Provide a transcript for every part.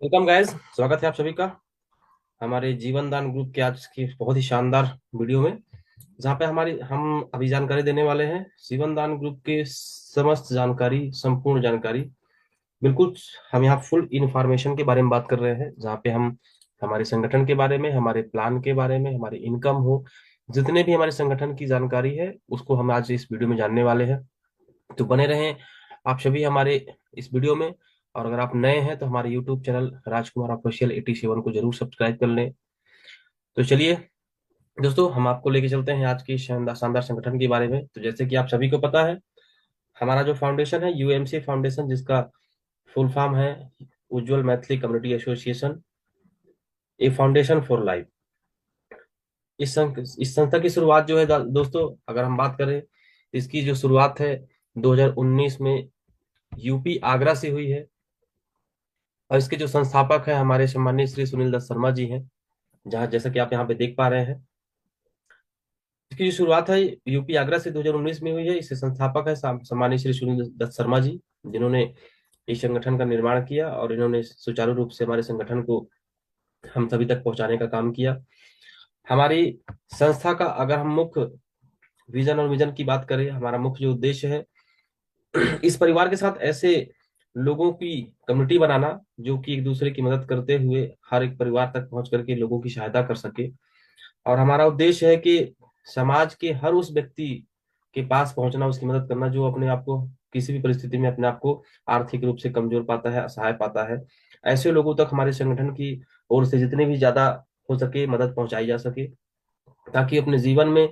Welcome guys, स्वागत है आप सभी का हमारे जीवन दान ग्रुप के आज की बहुत ही शानदार वीडियो में। जहाँ पे हम अभी जानकारी देने वाले हैं जीवन दान ग्रुप के समस्त जानकारी, संपूर्ण जानकारी। बिल्कुल, हम यहाँ फुल इंफॉर्मेशन के बारे में बात कर रहे हैं, जहाँ पे हम हमारे संगठन के बारे में, हमारे प्लान के बारे में, हमारी इनकम हो, जितने भी हमारे संगठन की जानकारी है उसको हम आज इस वीडियो में जानने वाले हैं। तो बने रहें आप सभी हमारे इस वीडियो में। और अगर आप नए हैं तो हमारे यूट्यूब चैनल राजकुमार ऑफिशियल 87 को जरूर सब्सक्राइब कर लें। तो चलिए दोस्तों, हम आपको लेके चलते हैं आज की शानदार शानदार संगठन के बारे में। तो जैसे कि आप सभी को पता है, हमारा जो फाउंडेशन है यूएमसी फाउंडेशन, जिसका फुल फॉर्म है Ujjwal Maithili community association, a foundation for life. इस संस्था की शुरुआत जो है दोस्तों, अगर हम बात करें तो इसकी जो शुरुआत है 2019 में यूपी आगरा से हुई है। और इसके जो संस्थापक हैं हमारे सम्मानित श्री सुनील दत्त शर्मा जी हैं, जहाँ जैसा कि आप यहाँ पे देख पा रहे हैं। इसकी जो शुरुआत है यूपी आगरा से 2019 में हुई है। इसके संस्थापक है सम्मानित श्री सुनील दत्त शर्मा जी, जिन्होंने इस संगठन का निर्माण किया और इन्होंने सुचारू रूप से हमारे संगठन को हम सभी तक पहुंचाने का काम किया। हमारी संस्था का अगर हम मुख्य विजन और मिशन की बात करें, हमारा मुख्य जो उद्देश्य है इस परिवार के साथ ऐसे लोगों की कम्युनिटी बनाना जो कि एक दूसरे की मदद करते हुए हर एक परिवार तक पहुंच करके लोगों की सहायता कर सके। और हमारा उद्देश्य है कि समाज के हर उस व्यक्ति के पास पहुंचना, उसकी मदद करना जो अपने आप को किसी भी परिस्थिति में अपने आप को आर्थिक रूप से कमजोर पाता है, असहाय पाता है। ऐसे लोगों तक हमारे संगठन की ओर से जितने भी ज्यादा हो सके मदद पहुंचाई जा सके, ताकि अपने जीवन में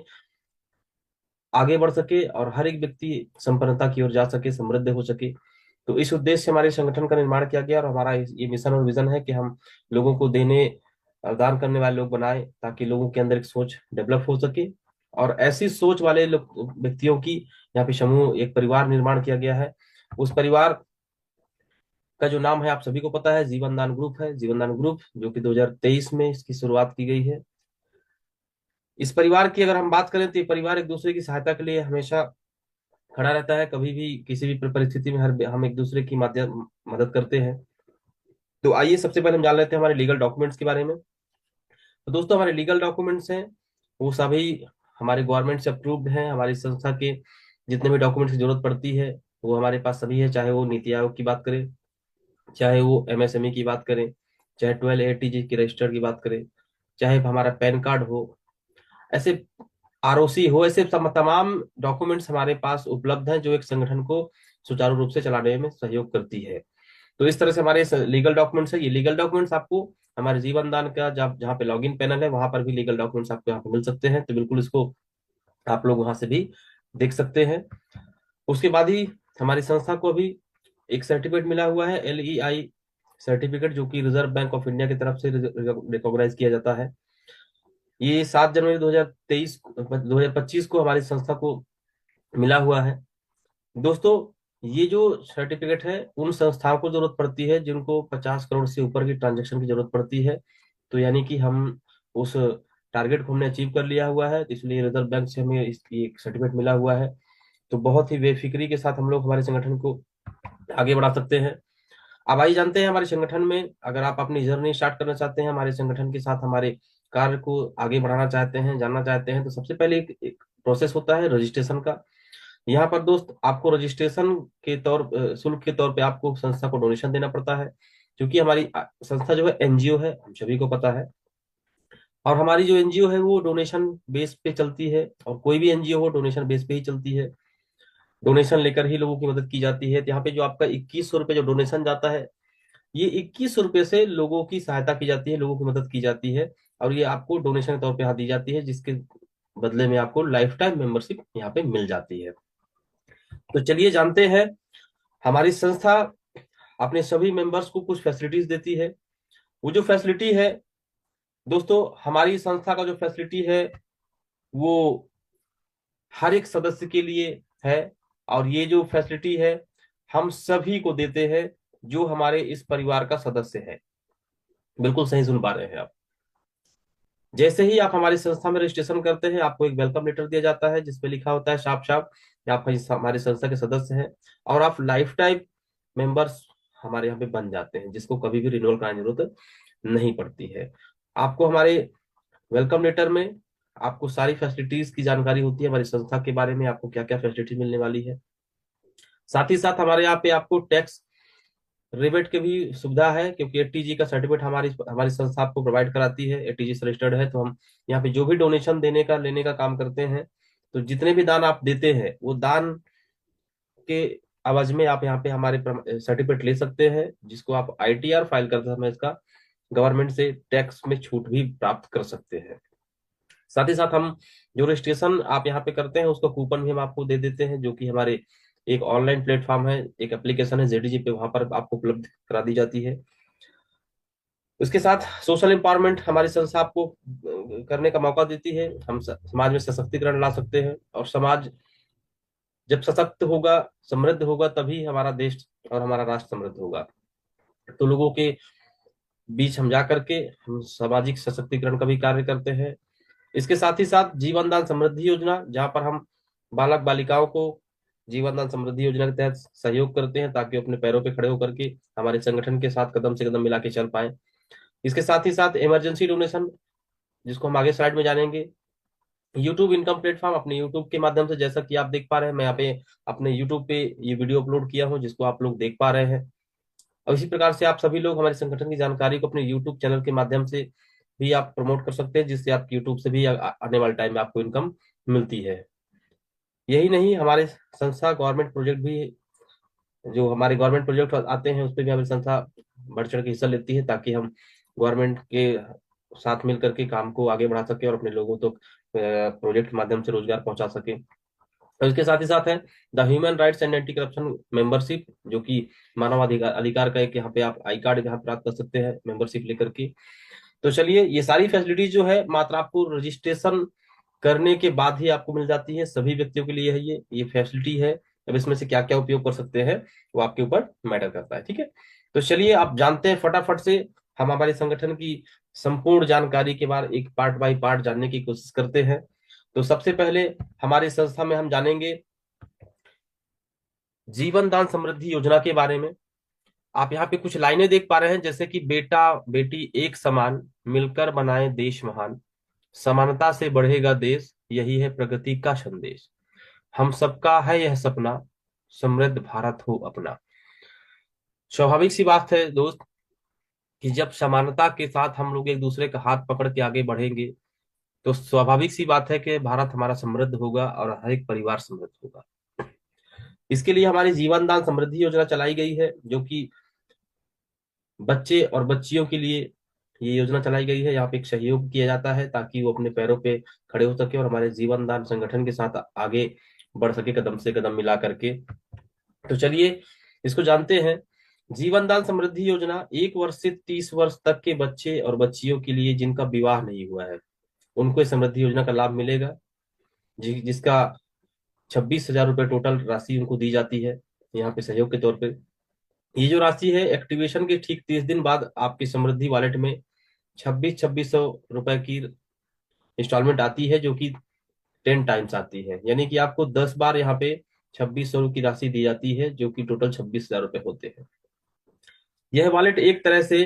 आगे बढ़ सके और हर एक व्यक्ति संपन्नता की ओर जा सके, समृद्ध हो सके। तो इस उद्देश्य से हमारे संगठन का निर्माण किया गया और हमारा ये मिशन और विजन है कि हम लोगों को देने और दान करने वाले लोग बनाए, ताकि लोगों के अंदर एक सोच डेवलप हो सके। और ऐसी सोच वाले लोग व्यक्तियों की यहाँ पे समूह, एक परिवार निर्माण किया गया है। उस परिवार का जो नाम है आप सभी को पता है, जीवन दान ग्रुप है। जीवन दान ग्रुप जो कि 2023 में इसकी शुरुआत की गई है। इस परिवार की अगर हम बात करें तो ये परिवार एक दूसरे की सहायता के लिए हमेशा खड़ा रहता है। कभी भी किसी भी परिस्थिति में हर हम एक दूसरे की माध्यम मदद करते हैं। तो आइए सबसे पहले हम जान लेते हैं हमारे लीगल डॉक्यूमेंट्स के बारे में। तो दोस्तों, हमारे लीगल डॉक्यूमेंट्स हैं वो सभी हमारे गवर्नमेंट से अप्रूव्ड हैं। हमारी संस्था के जितने भी डॉक्यूमेंट्स की जरूरत पड़ती है वो हमारे पास सभी है, चाहे वो नीति आयोग की बात करें, चाहे वो एमएसएमई की बात करें, चाहे 12 ATG की रजिस्टर की बात करें, चाहे हमारा पैन कार्ड हो, ऐसे आरओसी हो, ऐसे तमाम डॉक्यूमेंट्स हमारे पास उपलब्ध हैं जो एक संगठन को सुचारू रूप से चलाने में सहयोग करती है। तो इस तरह से हमारे लीगल डॉक्यूमेंट्स है। ये लीगल डॉक्यूमेंट्स आपको हमारे जीवन दान का जब जहाँ पे लॉगिन पैनल है वहां पर भी लीगल डॉक्यूमेंट्स आपको यहाँ पे मिल सकते हैं। तो बिल्कुल इसको आप लोग वहां से भी देख सकते हैं। उसके बाद ही हमारी संस्था को अभी एक सर्टिफिकेट मिला हुआ है, LEI सर्टिफिकेट, जो कि रिजर्व बैंक ऑफ इंडिया की तरफ से रिकॉग्नाइज किया जाता है। ये 7 जनवरी 2025 को हमारी संस्था को मिला हुआ है। दोस्तों, ये जो सर्टिफिकेट है उन संस्थाओं को जरूरत पड़ती है जिनको 50 करोड़ से ऊपर की ट्रांजैक्शन की जरूरत पड़ती है। तो यानी कि हम उस टारगेट को हमने अचीव कर लिया हुआ है, तो इसलिए रिजर्व बैंक से हमें ये सर्टिफिकेट मिला हुआ है। तो बहुत ही बेफिक्री के साथ हम लोग हमारे संगठन को आगे बढ़ा सकते हैं। अब आइए जानते हैं हमारे संगठन में, अगर आप अपनी जर्नी स्टार्ट करना चाहते हैं हमारे संगठन के साथ, हमारे कार्य को आगे बढ़ाना चाहते हैं, जानना चाहते हैं, तो सबसे पहले एक प्रोसेस होता है रजिस्ट्रेशन का। यहाँ पर दोस्त आपको रजिस्ट्रेशन के शुल्क के तौर पे आपको संस्था को डोनेशन देना पड़ता है, क्योंकि हमारी संस्था जो है एनजीओ है, हम सभी को पता है। और हमारी जो एनजीओ है वो डोनेशन बेस पे चलती है, और कोई भी एनजीओ हो डोनेशन बेस पे ही चलती है। डोनेशन लेकर ही लोगों की मदद की जाती है। तो यहाँ पे जो आपका 2100 रुपये जो डोनेशन जाता है, ये 2100 रुपये से लोगों की सहायता की जाती है, लोगों की मदद की जाती है। और ये आपको डोनेशन के तौर पे यहाँ दी जाती है, जिसके बदले में आपको लाइफ टाइम मेंबरशिप यहाँ पे मिल जाती है। तो चलिए जानते हैं, हमारी संस्था अपने सभी मेंबर्स को कुछ फैसिलिटीज देती है। वो जो फैसिलिटी है दोस्तों, हमारी संस्था का जो फैसिलिटी है वो हर एक सदस्य के लिए है। और ये जो फैसिलिटी है हम सभी को देते हैं जो हमारे इस परिवार का सदस्य है। बिल्कुल सही सुन पा रहे हैं आप। जैसे ही आप हमारी संस्था में रजिस्ट्रेशन करते हैं आपको एक वेलकम लेटर दिया जाता है, जिसपे लिखा होता है साफ साफ कि आप हमारी संस्था के सदस्य हैं और आप लाइफ टाइम मेंबर्स हमारे यहाँ पे बन जाते हैं, जिसको कभी भी रिन्यूअल कराने की जरूरत नहीं पड़ती है। आपको हमारे वेलकम लेटर में आपको सारी फैसिलिटीज की जानकारी होती है, हमारी संस्था के बारे में, आपको क्या क्या फैसिलिटी मिलने वाली है। साथ ही साथ हमारे यहाँ पे आपको टैक्स रिबेट की भी सुविधा है, क्योंकि एटीजी का सर्टिफिकेट हमारी हमारी संस्था आपको प्रोवाइड कराती है, एटीजी से रजिस्टर्ड है। तो हम यहाँ पे जो भी डोनेशन देने का लेने का काम करते हैं, तो जितने भी दान आप देते हैं वो दान के आवाज में आप यहाँ पे हमारे सर्टिफिकेट ले सकते हैं, जिसको आप आईटीआर फाइल करते समय इसका गवर्नमेंट से टैक्स में छूट भी प्राप्त कर सकते हैं। साथ ही साथ हम जो रजिस्ट्रेशन आप यहाँ पे करते हैं उसका कूपन भी हम आपको दे देते हैं, जो कि हमारे एक ऑनलाइन प्लेटफॉर्म है, एक एप्लीकेशन है जेडीजी पे, वहां पर आपको उपलब्ध करा दी जाती है। उसके साथ सोशल एम्पावरमेंट हमारी संस्था आपको करने का मौका देती है। हम समाज में सशक्तिकरण ला सकते हैं, और समाज जब सशक्त होगा, समृद्ध होगा, तभी हमारा देश और हमारा राष्ट्र समृद्ध होगा। तो लोगों के बीच हम जा करके हम सामाजिक सशक्तिकरण का भी कार्य करते हैं। इसके साथ ही साथ जीवन दान समृद्धि योजना, जहां पर हम बालक बालिकाओं को जीवन दान समृद्धि योजना के तहत सहयोग करते हैं, ताकि वो अपने पैरों पे खड़े होकर के हमारे संगठन के साथ कदम से कदम मिला के चल पाए। इसके साथ ही साथ इमरजेंसी डोनेशन, जिसको हम आगे स्लाइड में जानेंगे। यूट्यूब इनकम प्लेटफॉर्म, अपने यूट्यूब के माध्यम से, जैसा कि आप देख पा रहे हैं, मैं यहाँ पे अपने यूट्यूब पे ये वीडियो अपलोड किया हूँ, जिसको आप लोग देख पा रहे हैं। और इसी प्रकार से आप सभी लोग हमारे संगठन की जानकारी को अपने यूट्यूब चैनल के माध्यम से भी आप प्रमोट कर सकते हैं, जिससे आप यूट्यूब से भी आने वाले टाइम में आपको इनकम मिलती है। यही नहीं, हमारे संस्था गवर्नमेंट प्रोजेक्ट भी, जो हमारे गवर्नमेंट प्रोजेक्ट आते हैं, उस पर भी हमारी संस्था बढ़ चढ़ के हिस्सा लेती है, ताकि हम गवर्नमेंट के साथ मिलकर के काम को आगे बढ़ा सके और अपने लोगों तक प्रोजेक्ट के माध्यम से रोजगार पहुंचा सके। और इसके साथ ही साथ है the human rights and anti corruption membership, जो कि मानव अधिकार अधिकार का एक यहाँ पे आप आई कार्ड यहाँ प्राप्त कर सकते हैं मेंबरशिप लेकर के। तो चलिए, ये सारी फैसिलिटीज जो है मात्र आपको रजिस्ट्रेशन करने के बाद ही आपको मिल जाती है, सभी व्यक्तियों के लिए है ये फैसिलिटी है। अब इसमें से क्या क्या उपयोग कर सकते हैं वो आपके ऊपर मैटर करता है, ठीक है। तो चलिए, आप जानते हैं फटाफट से हम हमारे संगठन की संपूर्ण जानकारी के बारे एक पार्ट बाय पार्ट जानने की कोशिश करते हैं। तो सबसे पहले हमारी संस्था में हम जानेंगे जीवन दान समृद्धि योजना के बारे में। आप यहाँ पे कुछ लाइनें देख पा रहे हैं, जैसे कि बेटा बेटी एक समान, मिलकर बनाए देश महान, समानता से बढ़ेगा देश, यही है प्रगति का संदेश, हम सबका है यह सपना, समृद्ध भारत हो अपना। स्वाभाविक सी बात है दोस्त, कि जब समानता के साथ हम लोग एक दूसरे का हाथ पकड़ के आगे बढ़ेंगे, तो स्वाभाविक सी बात है कि भारत हमारा समृद्ध होगा और हर एक परिवार समृद्ध होगा। इसके लिए हमारी जीवन दान समृद्धि योजना चलाई गई है, जो कि बच्चे और बच्चियों के लिए ये योजना चलाई गई है। यहाँ पे एक सहयोग किया जाता है, ताकि वो अपने पैरों पे खड़े हो सके और हमारे जीवन दान संगठन के साथ आगे बढ़ सके, कदम से कदम मिला करके। तो चलिए, इसको जानते हैं। जीवन दान समृद्धि योजना 1 वर्ष से 30 वर्ष तक के बच्चे और बच्चियों के लिए, जिनका विवाह नहीं हुआ है, उनको इस समृद्धि योजना का लाभ मिलेगा, जिसका 26,000 रुपये टोटल राशि उनको दी जाती है यहाँ पे सहयोग के तौर पे। ये जो राशि है, एक्टिवेशन के ठीक 30 दिन बाद आपकी समृद्धि वॉलेट में 26,000 की इंस्टॉलमेंट आती है, जो कि 10 टाइम्स आती है, यानी कि आपको 10 बार यहाँ पे 2600 की राशि दी जाती है, जो कि टोटल 26,000 रुपये होते हैं। यह वॉलेट एक तरह से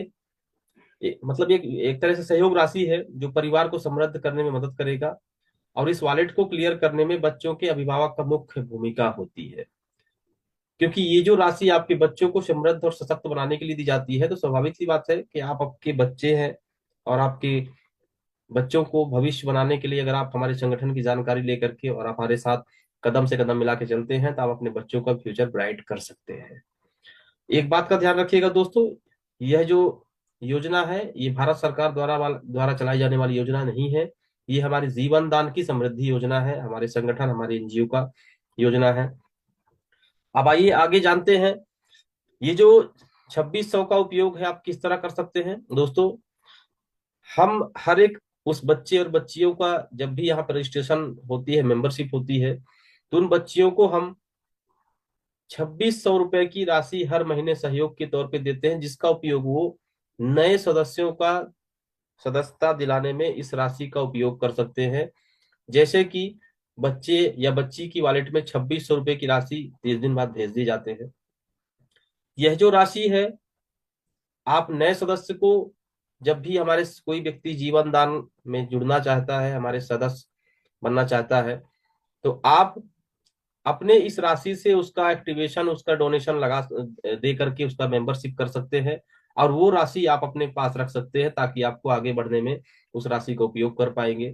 मतलब एक तरह से सहयोग राशि है, जो परिवार को समृद्ध करने में मदद करेगा, और इस वॉलेट को क्लियर करने में बच्चों के अभिभावक का मुख्य भूमिका होती है। क्योंकि ये जो राशि आपके बच्चों को समृद्ध और सशक्त बनाने के लिए दी जाती है, तो स्वाभाविक सी बात है कि आप आपके बच्चे हैं, और आपके बच्चों को भविष्य बनाने के लिए अगर आप हमारे संगठन की जानकारी लेकर के और आप हमारे साथ कदम से कदम मिला के चलते हैं, तो आप अपने बच्चों का फ्यूचर ब्राइट कर सकते हैं। एक बात का ध्यान रखिएगा दोस्तों, यह जो योजना है, ये भारत सरकार द्वारा चलाई जाने वाली योजना नहीं है। ये हमारी जीवन दान की समृद्धि योजना है, हमारे संगठन, हमारे एनजीओ का योजना है। अब आइए आगे जानते हैं, ये जो 2600 का उपयोग है आप किस तरह कर सकते हैं दोस्तों। हम हर एक उस बच्चे और बच्चियों का, जब भी यहाँ पर रजिस्ट्रेशन होती है, मेंबरशिप होती है, तो उन बच्चियों को हम 2600 रुपए की राशि हर महीने सहयोग के तौर पे देते हैं, जिसका उपयोग वो नए सदस्यों का सदस्यता दिलाने में इस राशि का उपयोग कर सकते हैं। जैसे कि बच्चे या बच्ची की वॉलेट में 2600 रुपए की राशि 30 दिन बाद भेज दी जाते हैं। यह जो राशि है, आप नए सदस्य को जब भी हमारे कोई व्यक्ति जीवन दान में जुड़ना चाहता है, हमारे सदस्य बनना चाहता है, तो आप अपने इस राशि से उसका एक्टिवेशन, उसका डोनेशन लगा दे करके उसका मेंबरशिप कर सकते हैं, और वो राशि आप अपने पास रख सकते हैं ताकि आपको आगे बढ़ने में उस राशि का उपयोग कर पाएंगे।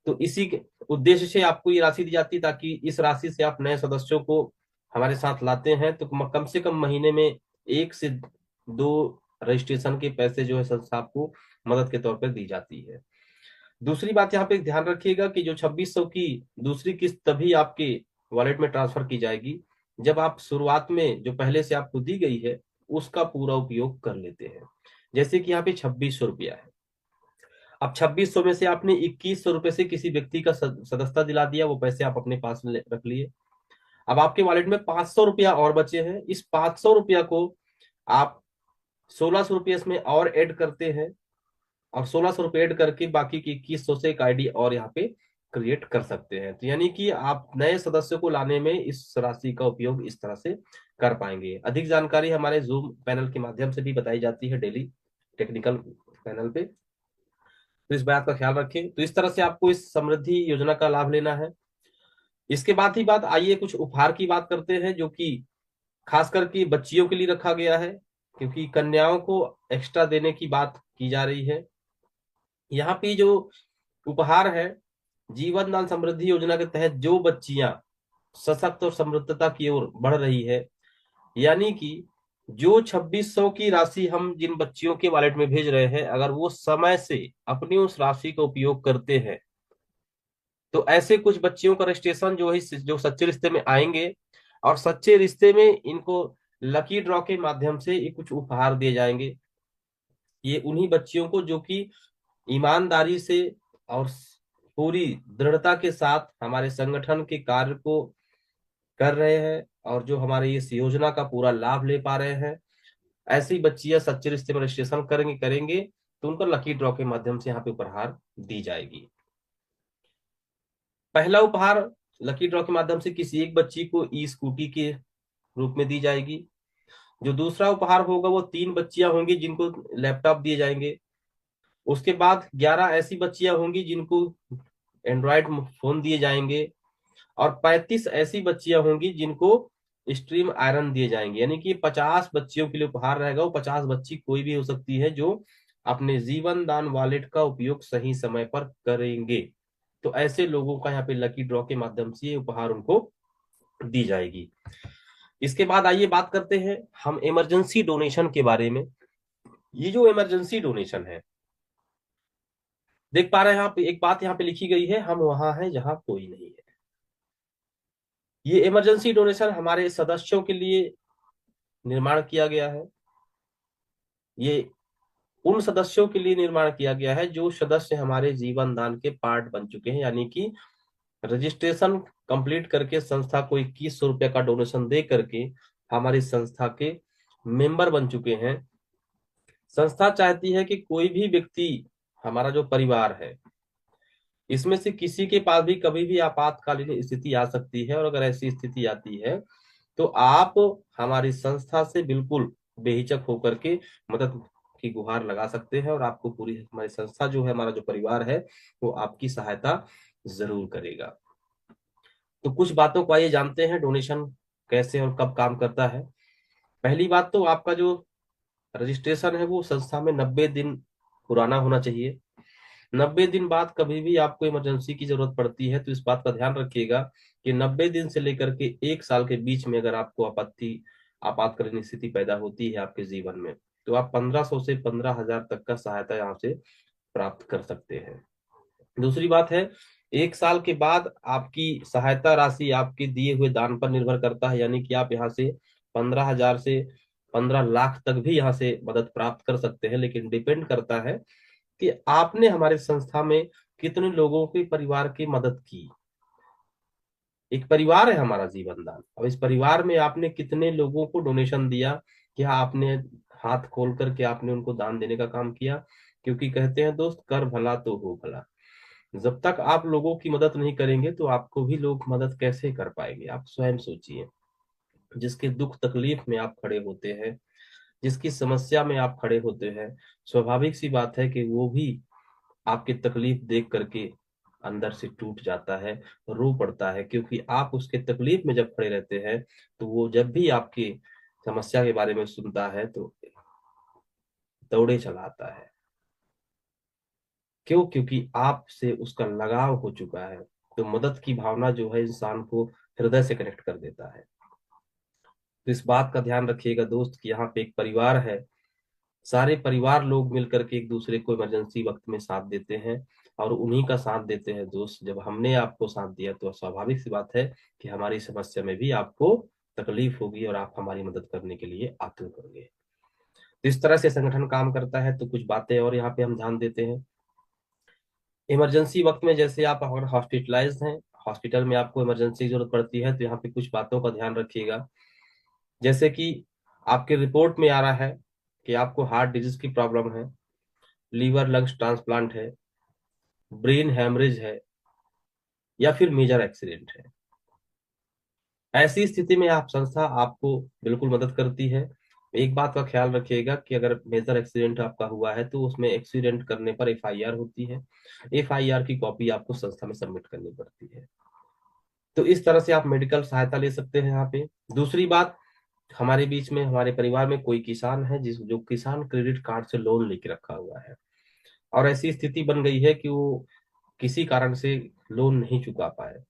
तो इसी के उद्देश्य से आपको ये राशि दी जाती है, ताकि इस राशि से आप नए सदस्यों को हमारे साथ लाते हैं तो कम से कम महीने में 1 से 2 रजिस्ट्रेशन के पैसे जो है संस्था को मदद के तौर पर दी जाती है। दूसरी बात यहाँ पे ध्यान रखिएगा कि जो 2600 की दूसरी किस्त तभी आपके वॉलेट में ट्रांसफर की जाएगी जब आप शुरुआत में जो पहले से आपको दी गई है उसका पूरा उपयोग कर लेते हैं। जैसे कि यहाँ पे 2600 रुपया है, अब 2600 में से आपने 2100 रुपये से किसी व्यक्ति का सदस्यता दिला दिया, वो पैसे आप अपने पास रख लिए। अब आपके वॉलेट में 500 रुपया और बचे हैं, इस 500 रुपया को आप 1600 रुपये इसमें और ऐड करते हैं, और 1600 रुपये ऐड करके बाकी की 2100 से एक आईडी और यहाँ पे क्रिएट कर सकते हैं। तो यानी कि आप नए सदस्य को लाने में इस राशि का उपयोग इस तरह से कर पाएंगे। अधिक जानकारी हमारे जूम पैनल के माध्यम से भी बताई जाती है डेली टेक्निकल पैनल पे, तो इस बात का ख्याल रखें। तो इस तरह से आपको इस समृद्धि योजना का लाभ लेना है। इसके बाद ही बात आइए कुछ उपहार की बात करते हैं, जो कि खास करके बच्चियों के लिए रखा गया है, क्योंकि कन्याओं को एक्स्ट्रा देने की बात की जा रही है। यहाँ पे जो उपहार है, जीवन दान समृद्धि योजना के तहत जो बच्चियां सशक्त और समृद्धता की ओर बढ़ रही है, यानी कि जो 2600 की राशि हम जिन बच्चियों के वॉलेट में भेज रहे हैं, अगर वो समय से अपनी उस राशि का उपयोग करते हैं तो ऐसे कुछ बच्चियों का रजिस्ट्रेशन जो है जो सच्चे रिश्ते में आएंगे, और सच्चे रिश्ते में इनको लकी ड्रॉ के माध्यम से ये कुछ उपहार दिए जाएंगे। ये उन्हीं बच्चियों को जो कि ईमानदारी से और पूरी दृढ़ता के साथ हमारे संगठन के कार्य को कर रहे हैं, और जो हमारे इस योजना का पूरा लाभ ले पा रहे हैं, ऐसी बच्चियां सच्चे रिश्ते में रजिस्ट्रेशन करेंगे करेंगे तो उनको लकी ड्रॉ के माध्यम से यहाँ पे उपहार दी जाएगी। पहला उपहार लकी ड्रॉ के माध्यम से किसी एक बच्ची को ई स्कूटी के रूप में दी जाएगी। जो दूसरा उपहार होगा वो 3 बच्चियां होंगी जिनको लैपटॉप दिए जाएंगे। उसके बाद 11 ऐसी बच्चियां होंगी जिनको एंड्रॉयड फोन दिए जाएंगे, और 35 ऐसी बच्चियां होंगी जिनको स्ट्रीम आयरन दिए जाएंगे। यानी कि 50 बच्चियों के लिए उपहार रहेगा। वो 50 बच्ची कोई भी हो सकती है जो अपने जीवन दान वॉलेट का उपयोग सही समय पर करेंगे। तो ऐसे लोगों का यहाँ पे लकी ड्रॉ के माध्यम से ये उपहार उनको दी जाएगी। इसके बाद आइए बात करते हैं हम इमरजेंसी डोनेशन के बारे में। ये जो इमरजेंसी डोनेशन है, देख पा रहे हैं आप, एक बात यहाँ पे लिखी गई है, हम वहां हैं जहां कोई नहीं है। ये इमरजेंसी डोनेशन हमारे सदस्यों के लिए निर्माण किया गया है। ये उन सदस्यों के लिए निर्माण किया गया है जो सदस्य हमारे जीवन दान के पार्ट बन चुके हैं, यानी कि रजिस्ट्रेशन कंप्लीट करके संस्था को 2100 रुपये का डोनेशन दे करके हमारी संस्था के मेंबर बन चुके हैं। संस्था चाहती है कि कोई भी व्यक्ति, हमारा जो परिवार है, इसमें से किसी के पास भी कभी भी आपातकालीन स्थिति आ सकती है, और अगर ऐसी स्थिति आती है तो आप हमारी संस्था से बिल्कुल बेहिचक होकर के मदद की गुहार लगा सकते हैं, और आपको पूरी हमारी संस्था जो है, हमारा जो परिवार है, वो आपकी सहायता जरूर करेगा। तो कुछ बातों को आइए जानते हैं डोनेशन कैसे और कब काम करता है। पहली बात तो आपका जो रजिस्ट्रेशन है वो संस्था में 90 दिन पुराना होना चाहिए। 90 दिन बाद कभी भी आपको इमरजेंसी की जरूरत पड़ती है तो इस बात का ध्यान रखिएगा कि 90 दिन से लेकर के 1 साल के बीच में अगर आपको आपातकालीन स्थिति पैदा होती है आपके जीवन में, तो आप 1500 से 15,000 तक का सहायता यहाँ से प्राप्त कर सकते हैं। दूसरी बात है, 1 साल के बाद आपकी सहायता राशि आपके दिए हुए दान पर निर्भर करता है, यानी कि आप यहाँ से 15,000 से 15 लाख तक भी यहाँ से मदद प्राप्त कर सकते हैं, लेकिन डिपेंड करता है कि आपने हमारे संस्था में कितने लोगों के परिवार की मदद की। एक परिवार है हमारा जीवन दान, अब इस परिवार में आपने कितने लोगों को डोनेशन दिया, क्या आपने हाथ खोल करके आपने उनको दान देने का काम किया। क्योंकि कहते हैं दोस्त, कर भला तो हो भला। जब तक आप लोगों की मदद नहीं करेंगे तो आपको भी लोग मदद कैसे कर पाएंगे, आप स्वयं सोचिए। जिसके दुख तकलीफ में आप खड़े होते हैं, जिसकी समस्या में आप खड़े होते हैं, स्वाभाविक सी बात है कि वो भी आपकी तकलीफ देख करके अंदर से टूट जाता है, रो पड़ता है, क्योंकि आप उसके तकलीफ में जब खड़े रहते हैं तो वो जब भी आपकी समस्या के बारे में सुनता है तो दौड़े चला आता है। क्यों? क्योंकि आपसे उसका लगाव हो चुका है। तो मदद की भावना जो है इंसान को हृदय से कनेक्ट कर देता है। तो इस बात का ध्यान रखिएगा दोस्त कि यहाँ पे एक परिवार है, सारे परिवार लोग मिलकर के एक दूसरे को इमरजेंसी वक्त में साथ देते हैं, और उन्हीं का साथ देते हैं दोस्त। जब हमने आपको साथ दिया तो स्वाभाविक सी बात है कि हमारी समस्या में भी आपको तकलीफ होगी और आप हमारी मदद करने के लिए आतुर होंगे। तो इस तरह से संगठन काम करता है। तो कुछ बातें और यहाँ पे हम ध्यान देते हैं। इमरजेंसी वक्त में जैसे आप अगर हॉस्पिटलाइज हैं, हॉस्पिटल में आपको इमरजेंसी की जरूरत पड़ती है, तो यहाँ पे कुछ बातों का ध्यान रखिएगा। जैसे कि आपके रिपोर्ट में आ रहा है कि आपको हार्ट डिजीज की प्रॉब्लम है, लीवर लंग्स ट्रांसप्लांट है, ब्रेन हैमरेज है, या फिर मेजर एक्सीडेंट है। ऐसी स्थिति में आप संस्था आपको बिल्कुल मदद करती है। एक बात का ख्याल रखिएगा कि अगर मेजर एक्सीडेंट आपका हुआ है तो उसमें एक्सीडेंट करने पर एफआईआर होती है। एफआईआर की कॉपी आपको संस्था में सबमिट करनी पड़ती है। तो इस तरह से आप मेडिकल सहायता ले सकते हैं यहाँ पे। दूसरी बात, हमारे बीच में, हमारे परिवार में कोई किसान है जिस जो किसान क्रेडिट कार्ड से लोन लेके रखा हुआ है, और ऐसी स्थिति बन गई है कि वो किसी कारण से लोन नहीं चुका पाए,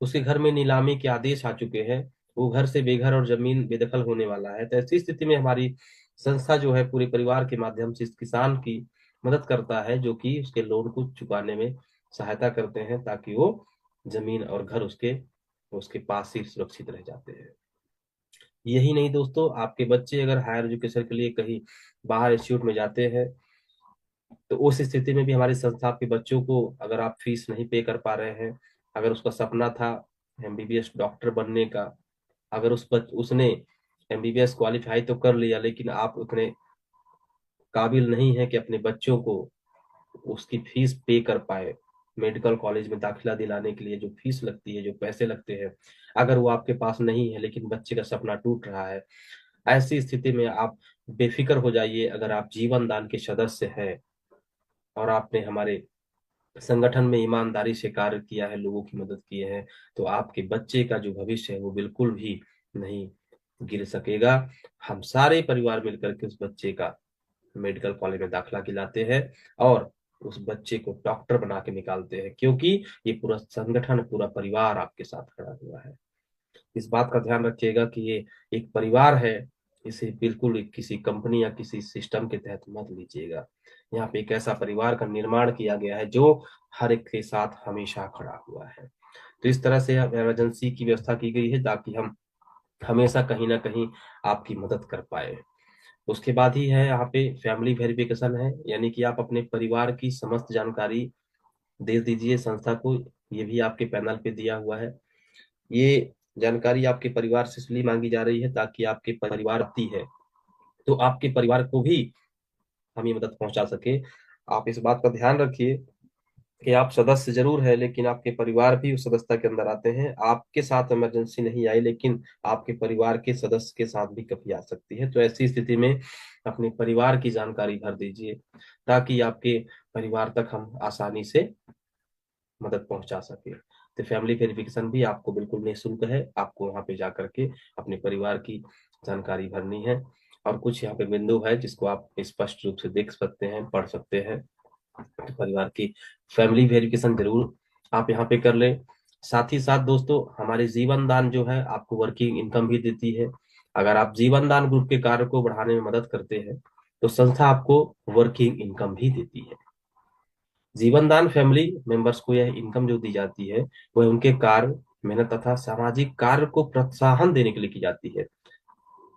उसके घर में नीलामी के आदेश आ चुके हैं, वो घर से बेघर और जमीन बेदखल होने वाला है। तो ऐसी स्थिति में हमारी संस्था जो है पूरे परिवार के माध्यम से इस किसान की मदद करता है, जो कि उसके लोन को चुकाने में सहायता करते हैं, ताकि वो जमीन और घर उसके उसके पास ही सुरक्षित रह जाते हैं। यही नहीं दोस्तों, आपके बच्चे अगर हायर एजुकेशन के लिए कहीं बाहर इंस्टीट्यूट में जाते हैं, तो उस स्थिति में भी हमारी संस्था आपके बच्चों को, अगर आप फीस नहीं पे कर पा रहे हैं, अगर उसका सपना था एमबीबीएस डॉक्टर बनने का, अगर उसने एमबीबीएस क्वालिफाई तो कर लिया, लेकिन आप उतने काबिल नहीं है कि अपने बच्चों को उसकी फीस पे कर पाए, मेडिकल कॉलेज में दाखिला दिलाने के लिए जो फीस लगती है, जो पैसे लगते हैं, अगर वो आपके पास नहीं है, लेकिन बच्चे का सपना टूट रहा है, ऐसी स्थिति में आप बेफिक्र हो जाइए। अगर आप जीवन दान के सदस्य हैं और आपने हमारे संगठन में ईमानदारी से कार्य किया है, लोगों की मदद की है, तो आपके बच्चे का जो भविष्य है वो बिल्कुल भी नहीं गिर सकेगा। हम सारे परिवार मिलकर के उस बच्चे का मेडिकल कॉलेज में दाखिला दिलाते हैं और उस बच्चे को डॉक्टर बना के निकालते हैं, क्योंकि ये पूरा संगठन, पूरा परिवार आपके साथ खड़ा हुआ है। इस बात का ध्यान रखिएगा कि ये एक परिवार है, इसे बिल्कुल किसी कंपनी या किसी सिस्टम के तहत मत लीजिएगा। यहाँ पे एक ऐसा परिवार का निर्माण किया गया है जो हर एक के साथ हमेशा खड़ा हुआ है। तो इस तरह से इमरजेंसी की व्यवस्था की गई है ताकि हम हमेशा कहीं ना कहीं आपकी मदद कर पाए। उसके बाद ही है यहाँ पे फैमिली वेरिफिकेशन है, यानी कि आप अपने परिवार की समस्त जानकारी दे दीजिए संस्था को। ये भी आपके पैनल पे दिया हुआ है। ये जानकारी आपके परिवार से इसलिए मांगी जा रही है ताकि आपके परिवार आती है तो आपके परिवार को भी हम ये मदद पहुंचा सके। आप इस बात का ध्यान रखिए कि आप सदस्य जरूर है, लेकिन आपके परिवार भी उस सदस्यता के अंदर आते हैं। आपके साथ इमरजेंसी नहीं आई, लेकिन आपके परिवार के सदस्य के साथ भी कभी आ सकती है। तो ऐसी स्थिति में अपने परिवार की जानकारी भर दीजिए ताकि आपके परिवार तक हम आसानी से मदद पहुंचा सके। तो फैमिली वेरिफिकेशन भी आपको बिल्कुल निःशुल्क है। आपको वहां पे जा करके अपने परिवार की जानकारी भरनी है। और कुछ यहाँ पे बिंदु है जिसको आप स्पष्ट रूप से देख सकते हैं, पढ़ सकते हैं। तो परिवार की फैमिली वेरिफिकेशन जरूर आप यहाँ पे कर लें। साथ ही साथ दोस्तों, हमारे जीवन दान जो है आपको वर्किंग इनकम भी देती है। अगर आप जीवन दान ग्रुप के कार्य को बढ़ाने में मदद करते हैं तो संस्था आपको वर्किंग इनकम भी देती है। जीवन दान फैमिली मेंबर्स को यह इनकम जो दी जाती है वह उनके कार्य, मेहनत तथा सामाजिक कार्य को प्रोत्साहन देने के लिए की जाती है।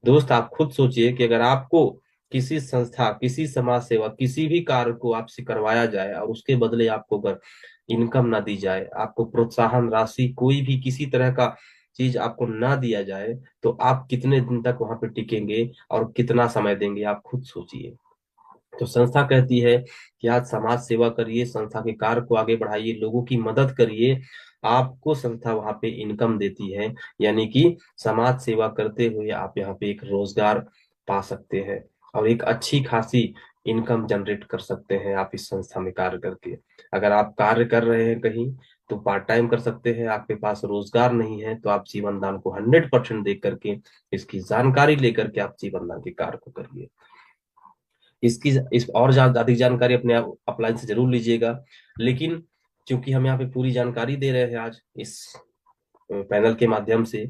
दोस्त, आप खुद सोचिए कि अगर आपको किसी संस्था, किसी समाज सेवा, किसी भी कार्य को आपसे करवाया जाए और उसके बदले आपको अगर इनकम ना दी जाए, आपको प्रोत्साहन राशि कोई भी किसी तरह का चीज आपको ना दिया जाए, तो आप कितने दिन तक वहां पे टिकेंगे और कितना समय देंगे, आप खुद सोचिए। तो संस्था कहती है कि आज समाज सेवा करिए, संस्था के कार्य को आगे बढ़ाइए, लोगों की मदद करिए, आपको संस्था वहां पे इनकम देती है। यानी कि समाज सेवा करते हुए आप यहाँ पे एक रोजगार पा सकते हैं और एक अच्छी खासी इनकम जनरेट कर सकते हैं आप इस संस्था में कार्य करके। अगर आप कार्य कर रहे हैं कहीं तो पार्ट टाइम कर सकते हैं, आपके पास रोजगार नहीं है तो आप जीवन दान को 100% दे करके, इसकी जानकारी लेकर के आप जीवन दान के कार्य को करिए। इसकी इस और ज्यादा अधिक जानकारी अपने आप अपलाइन से जरूर लीजिएगा। लेकिन चूंकि हम यहाँ पे पूरी जानकारी दे रहे हैं आज इस पैनल के माध्यम से,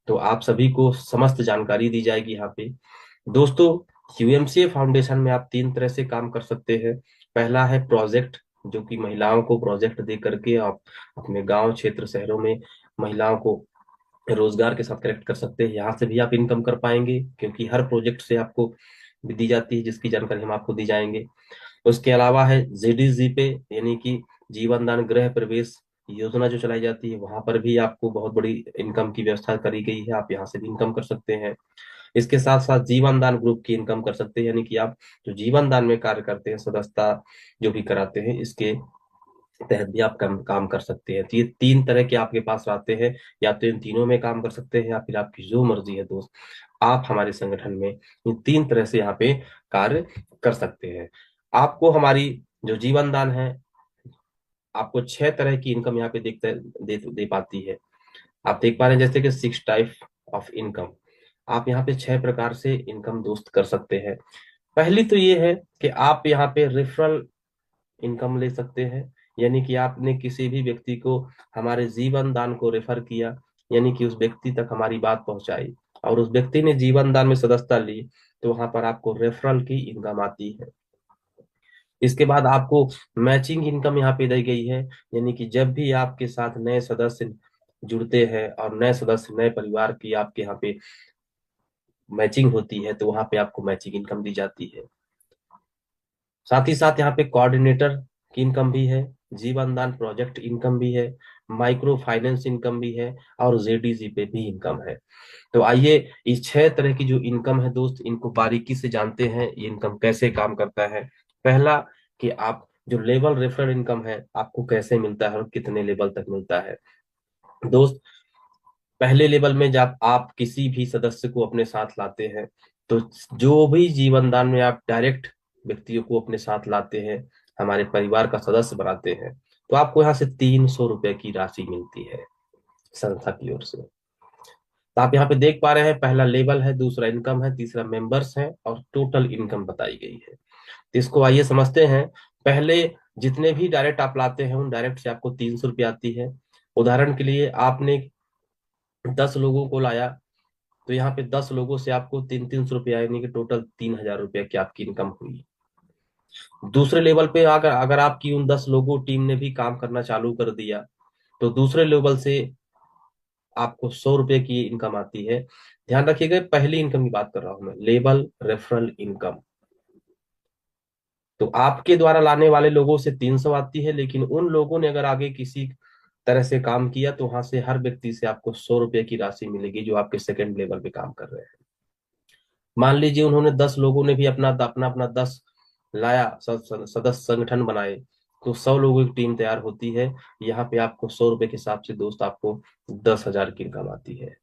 तो आप सभी को समस्त जानकारी दी जाएगी यहाँ पे। दोस्तों, यूएमसीए फाउंडेशन में आप 3 तरह से काम कर सकते हैं। पहला है प्रोजेक्ट, जो कि महिलाओं को प्रोजेक्ट दे करके आप अपने गांव क्षेत्र शहरों में महिलाओं को रोजगार के साथ कनेक्ट कर सकते हैं। यहाँ से भी आप इनकम कर पाएंगे, क्योंकि हर प्रोजेक्ट से आपको भी दी जाती है, जिसकी जानकारी हम आपको दी जाएंगे। उसके अलावा है जेडीजी पे, यानी कि जीवन दान गृह प्रवेश योजना जो चलाई जाती है, वहां पर भी आपको बहुत बड़ी इनकम की व्यवस्था करी गई है, आप यहाँ से भी इनकम कर सकते हैं। इसके साथ साथ जीवन दान ग्रुप की इनकम कर सकते हैं, यानी कि आप जो जीवन दान में कार्य करते हैं, सदस्यता जो भी कराते हैं, इसके तहत भी आप काम कर सकते हैं। तो ये 3 तरह के आपके पास आते हैं, या तो इन तीनों में काम कर सकते हैं, या फिर आपकी जो मर्जी है दोस्त, आप हमारे संगठन में इन 3 तरह से यहाँ पे कार्य कर सकते हैं। आपको हमारी जो जीवन दान है, आपको 6 तरह की इनकम यहाँ पे दे पाती है। आप देख पा रहे हैं जैसे कि 6 टाइप ऑफ इनकम, आप यहाँ पे 6 प्रकार से इनकम दोस्त कर सकते हैं। पहली तो ये है कि आप यहाँ पे रेफरल इनकम ले सकते हैं, यानी कि आपने किसी भी व्यक्ति को हमारे जीवन दान को रेफर किया, यानी कि उस व्यक्ति तक हमारी बात पहुंचाई और उस व्यक्ति ने जीवन दान में सदस्यता ली, तो वहां पर आपको रेफरल की इनकम आती है। इसके बाद आपको मैचिंग इनकम यहाँ पे दी गई है, यानी कि जब भी आपके साथ नए सदस्य जुड़ते हैं और नए सदस्य नए परिवार की आपके यहाँ पे मैचिंग होती है, तो वहां पे आपको मैचिंग इनकम दी जाती है। साथ ही साथ यहाँ पे कोऑर्डिनेटर की इनकम भी है, जीवन दान प्रोजेक्ट इनकम भी है, माइक्रो फाइनेंस इनकम भी है, और जेडीजी पे भी इनकम है। तो आइए इस 6 तरह की जो इनकम है दोस्त, इनको बारीकी से जानते हैं, ये इनकम कैसे काम करता है। पहला, कि आप जो लेवल रेफरल इनकम है आपको कैसे मिलता है और कितने लेवल तक मिलता है। दोस्त, पहले लेवल में जब आप किसी भी सदस्य को अपने साथ लाते हैं, तो जो भी जीवन दान में आप डायरेक्ट व्यक्तियों को अपने साथ लाते हैं, हमारे परिवार का सदस्य बनाते हैं, तो आपको यहाँ से 300 रुपए की राशि मिलती है संस्था की ओर से। तो आप यहाँ पे देख पा रहे हैं, पहला लेवल है, दूसरा इनकम है, तीसरा मेंबर्स है, और टोटल इनकम बताई गई है। तो इसको आइए समझते हैं। पहले जितने भी डायरेक्ट आप लाते हैं, उन डायरेक्ट से आपको 300 रुपये आती है। उदाहरण के लिए आपने 10 लोगों को लाया, तो यहाँ पे 10 लोगों से आपको 300 रुपया, यानी कि टोटल 3000 रुपया की आपकी इनकम हुई। दूसरे लेवल पे अगर अगर आपकी उन 10 लोगों टीम ने भी काम करना चालू कर दिया, तो दूसरे लेवल से आपको 100 रुपए की इनकम आती है। ध्यान रखिएगा, पहली इनकम की बात कर रहा हूं मैं, लेवल रेफरल इनकम। तो आपके द्वारा लाने वाले लोगों से 300 आती है, लेकिन उन लोगों ने अगर आगे किसी तरह से काम किया, तो वहां से हर व्यक्ति से आपको 100 रुपए की राशि मिलेगी, जो आपके सेकंड लेवल पे काम कर रहे हैं। मान लीजिए उन्होंने 10 लोगों ने भी अपना अपना अपना 10 लाया, सदस्य संगठन बनाए, तो 100 लोगों की टीम तैयार होती है। यहाँ पे आपको 100 रुपए के हिसाब से दोस्त आपको 10,000 की इनकम आती है।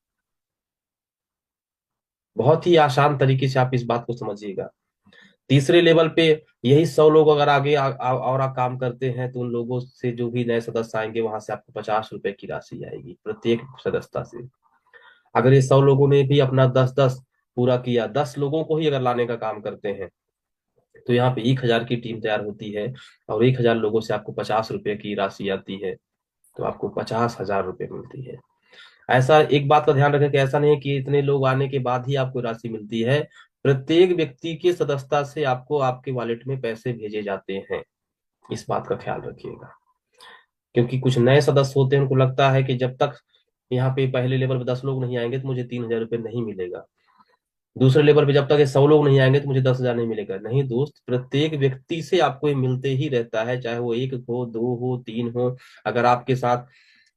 बहुत ही आसान तरीके से आप इस बात को समझिएगा। तीसरे लेवल पे यही 100 लोग अगर आगे और काम करते हैं, तो उन लोगों से जो भी नए सदस्य आएंगे, वहां से आपको 50 रुपए की राशि आएगी प्रत्येक सदस्यता से। अगर ये 100 लोगों ने भी अपना 10-10 पूरा किया, 10 लोगों को ही अगर लाने का काम करते हैं, तो यहाँ पे 1,000 की टीम तैयार होती है, और 1,000 लोगों से आपको 50 रुपए की राशि आती है, तो आपको 50,000 रुपए मिलती है। ऐसा एक बात का ध्यान रखें कि ऐसा नहीं है कि इतने लोग आने के बाद ही आपको राशि मिलती है। प्रत्येक व्यक्ति की सदस्यता से आपको आपके वॉलेट में पैसे भेजे जाते हैं, इस बात का ख्याल रखिएगा। क्योंकि कुछ नए सदस्य होते हैं, उनको लगता है कि जब तक यहाँ पे पहले लेवल पे 10 लोग नहीं आएंगे तो मुझे 3,000 रुपये नहीं मिलेगा, दूसरे लेवल पे जब तक ये 100 लोग नहीं आएंगे तो मुझे 10,000 नहीं मिलेगा। नहीं दोस्त, प्रत्येक व्यक्ति से आपको ये मिलते ही रहता है, चाहे वो 1 हो, 2 हो, 3 हो। अगर आपके साथ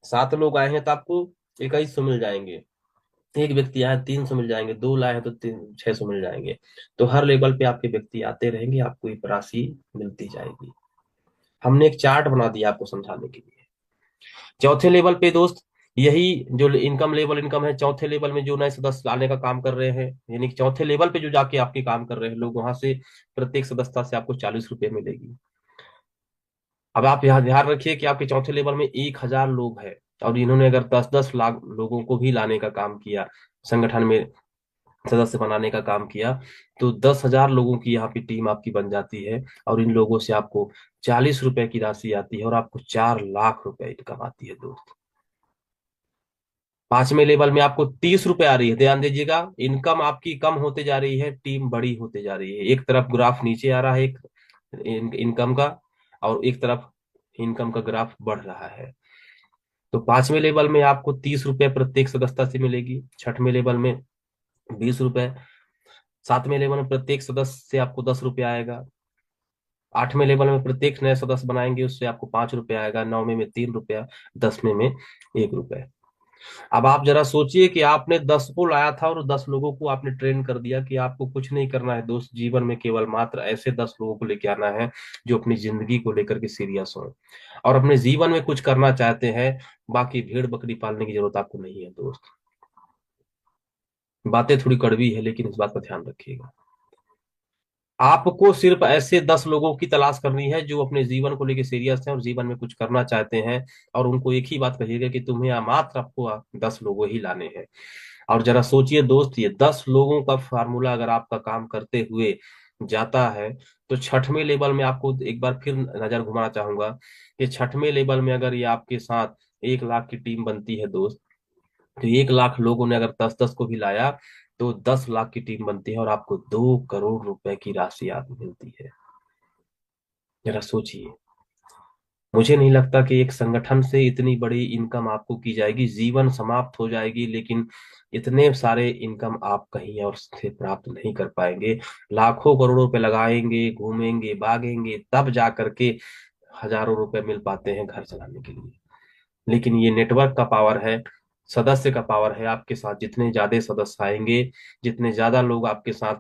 7 लोग आए हैं, तो आपको 2100 मिल जाएंगे। एक व्यक्ति आए 300 मिल जाएंगे, दो लाए हैं तो 600 मिल जाएंगे। तो हर लेवल पे आपके व्यक्ति आते रहेंगे, आपको ये राशि मिलती जाएगी। हमने एक चार्ट बना दिया आपको समझाने के लिए। चौथे लेवल पे दोस्त, यही जो इनकम लेवल इनकम है, चौथे लेवल में जो नए सदस्य लाने का काम कर रहे हैं, यानी कि चौथे लेवल पे जो जाके आपके काम कर रहे हैं लोग, वहां से प्रत्येक सदस्यता से आपको 40 रुपये मिलेगी। अब आप यहाँ ध्यान रखिए कि आपके चौथे लेवल में 1,000 लोग हैं, और इन्होंने अगर 10-10 लाख लोगों को भी लाने का काम किया, संगठन में सदस्य बनाने का काम किया, तो 10,000 लोगों की यहाँ पे टीम आपकी बन जाती है, और इन लोगों से आपको 40 रुपए की राशि आती है, और आपको 4 लाख रुपए इनकम आती है दोस्त। पांचवें लेवल में आपको 30 रुपए आ रही है। ध्यान दीजिएगा, इनकम आपकी कम होते जा रही है, टीम बड़ी होते जा रही है। एक तरफ ग्राफ नीचे आ रहा है, एक इनकम का, और एक तरफ इनकम का ग्राफ बढ़ रहा है। तो पांचवें लेवल में आपको 30 रुपए प्रत्येक सदस्यता से मिलेगी, छठवें लेवल में 20 रुपए, सातवें लेवल में प्रत्येक सदस्य से आपको 10 रुपए आएगा, आठवें लेवल में प्रत्येक नए सदस्य बनाएंगे उससे आपको 5 रुपए आएगा, नौवें में 3 रुपया, 10वें में 1 रुपए। अब आप जरा सोचिए कि आपने 10 को लाया था और 10 लोगों को आपने ट्रेन कर दिया कि आपको कुछ नहीं करना है दोस्त, जीवन में केवल मात्र ऐसे 10 लोगों को लेके आना है जो अपनी जिंदगी को लेकर के सीरियस हो और अपने जीवन में कुछ करना चाहते हैं। बाकी भेड़ बकरी पालने की जरूरत आपको नहीं है दोस्त। बातें थोड़ी कड़वी है, लेकिन इस बात का ध्यान रखिएगा। आपको सिर्फ ऐसे 10 लोगों की तलाश करनी है जो अपने जीवन को लेकर सीरियस हैं और जीवन में कुछ करना चाहते हैं, और उनको एक ही बात कहिएगा कि तुम्हें मात्र आपको 10 लोगों ही लाने हैं। और जरा सोचिए दोस्त, ये 10 लोगों का फार्मूला अगर आपका काम करते हुए जाता है, तो छठवें लेवल में आपको एक बार फिर नजर घुमाना चाहूंगा कि छठवें लेवल में अगर ये आपके साथ 1 लाख की टीम बनती है दोस्त, तो 1 लाख लोगों ने अगर 10-10 को भी लाया, तो 10 लाख की टीम बनती है और आपको 2 करोड़ रुपए की राशि आप मिलती है। जरा सोचिए। मुझे नहीं लगता कि एक संगठन से इतनी बड़ी इनकम आपको की जाएगी, जीवन समाप्त हो जाएगी, लेकिन इतने सारे इनकम आप कहीं और से प्राप्त नहीं कर पाएंगे। लाखों करोड़ों रुपए लगाएंगे, घूमेंगे, भागेंगे, तब जा करके हजारों रुपए मिल पाते हैं घर चलाने के लिए। लेकिन ये नेटवर्क का पावर है, सदस्य का पावर है। आपके साथ जितने ज्यादा सदस्य आएंगे, जितने ज्यादा लोग आपके साथ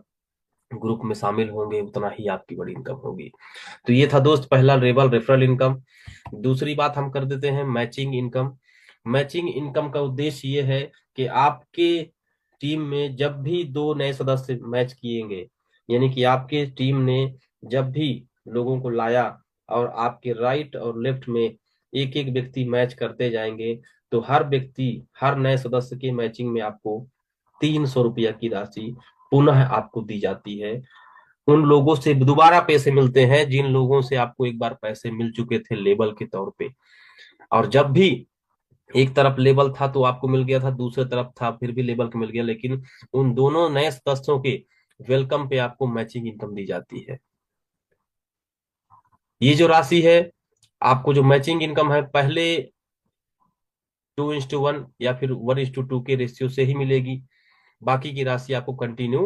ग्रुप में शामिल होंगे, उतना ही आपकी बड़ी इनकम होगी। तो ये था दोस्त पहला लेवल, रेफरल इनकम। दूसरी बात हम कर देते हैं मैचिंग इनकम। मैचिंग इनकम का उद्देश्य ये है कि आपके टीम में जब भी दो नए सदस्य मैच किएंगे, यानी कि आपके टीम ने जब भी लोगों को लाया और आपके राइट और लेफ्ट में एक एक व्यक्ति मैच करते जाएंगे, तो हर व्यक्ति, हर नए सदस्य के मैचिंग में आपको 300 रुपया की राशि पुनः आपको दी जाती है। उन लोगों से दोबारा पैसे मिलते हैं जिन लोगों से आपको एक बार पैसे मिल चुके थे लेबल के तौर पे। और जब भी एक तरफ लेबल था तो आपको मिल गया था, दूसरे तरफ था फिर भी लेबल को मिल गया, लेकिन उन दोनों नए सदस्यों के वेलकम पे आपको मैचिंग इनकम दी जाती है। ये जो राशि है, आपको जो मैचिंग इनकम है, पहले 2:1 या फिर 1:2 के रेशियो से ही मिलेगी। बाकी की राशि आपको कंटिन्यू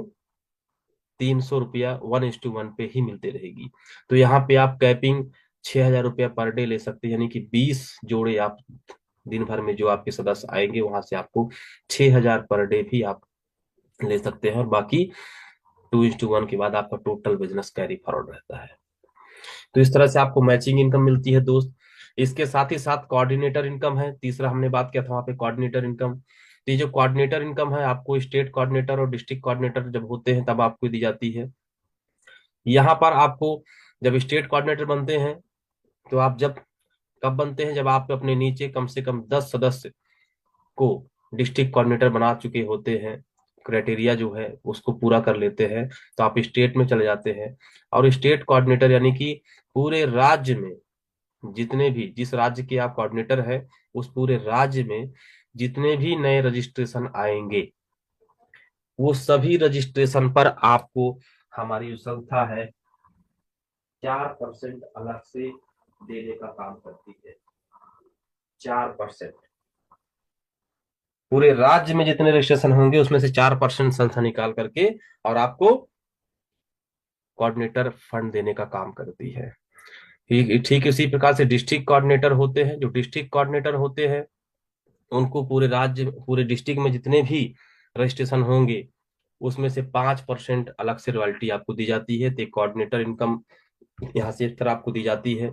300 रुपया 1:1 पे ही मिलती रहेगी। तो यहाँ पे आप कैपिंग 6,000 रुपया पर डे ले सकते हैं, यानी कि 20 जोड़े आप दिन भर में जो आपके सदस्य आएंगे वहां से आपको 6,000 पर डे भी आप ले सकते हैं, और बाकी 2:1 के बाद आपका टोटल बिजनेस कैरी फॉरवर्ड रहता है। तो इस तरह से आपको मैचिंग इनकम मिलती है दोस्त। इसके साथ ही साथ कोऑर्डिनेटर इनकम है, तीसरा हमने बात किया था वहां पे कोऑर्डिनेटर इनकम। तो ये जो कोऑर्डिनेटर इनकम है, आपको स्टेट कोऑर्डिनेटर और डिस्ट्रिक्ट कोऑर्डिनेटर जब होते हैं तब आपको दी जाती है। यहाँ पर आपको जब स्टेट कोऑर्डिनेटर बनते हैं, तो आप जब कब बनते हैं, जब आप अपने नीचे कम से कम 10 सदस्य को डिस्ट्रिक्ट कोऑर्डिनेटर बना चुके होते हैं, क्राइटेरिया जो है उसको पूरा कर लेते हैं, तो आप स्टेट में चले जाते हैं। और स्टेट कोऑर्डिनेटर यानी कि पूरे राज्य में जितने भी, जिस राज्य के आप कोऑर्डिनेटर है, उस पूरे राज्य में जितने भी नए रजिस्ट्रेशन आएंगे, वो सभी रजिस्ट्रेशन पर आपको हमारी जो संस्था है 4% अलग से देने का काम करती है। 4%। पूरे राज्य में जितने रजिस्ट्रेशन होंगे उसमें से 4% संस्था निकाल करके और आपको कोऑर्डिनेटर फंड देने का काम करती है। ठीक ठीक इसी प्रकार से डिस्ट्रिक्ट कोऑर्डिनेटर होते हैं। जो डिस्ट्रिक्ट कोऑर्डिनेटर होते हैं, उनको पूरे राज्य, पूरे डिस्ट्रिक्ट में जितने भी रजिस्ट्रेशन होंगे उसमें से 5% अलग से रॉयल्टी आपको दी जाती है। तो एक कोऑर्डिनेटर इनकम यहाँ से इस तरह आपको दी जाती है।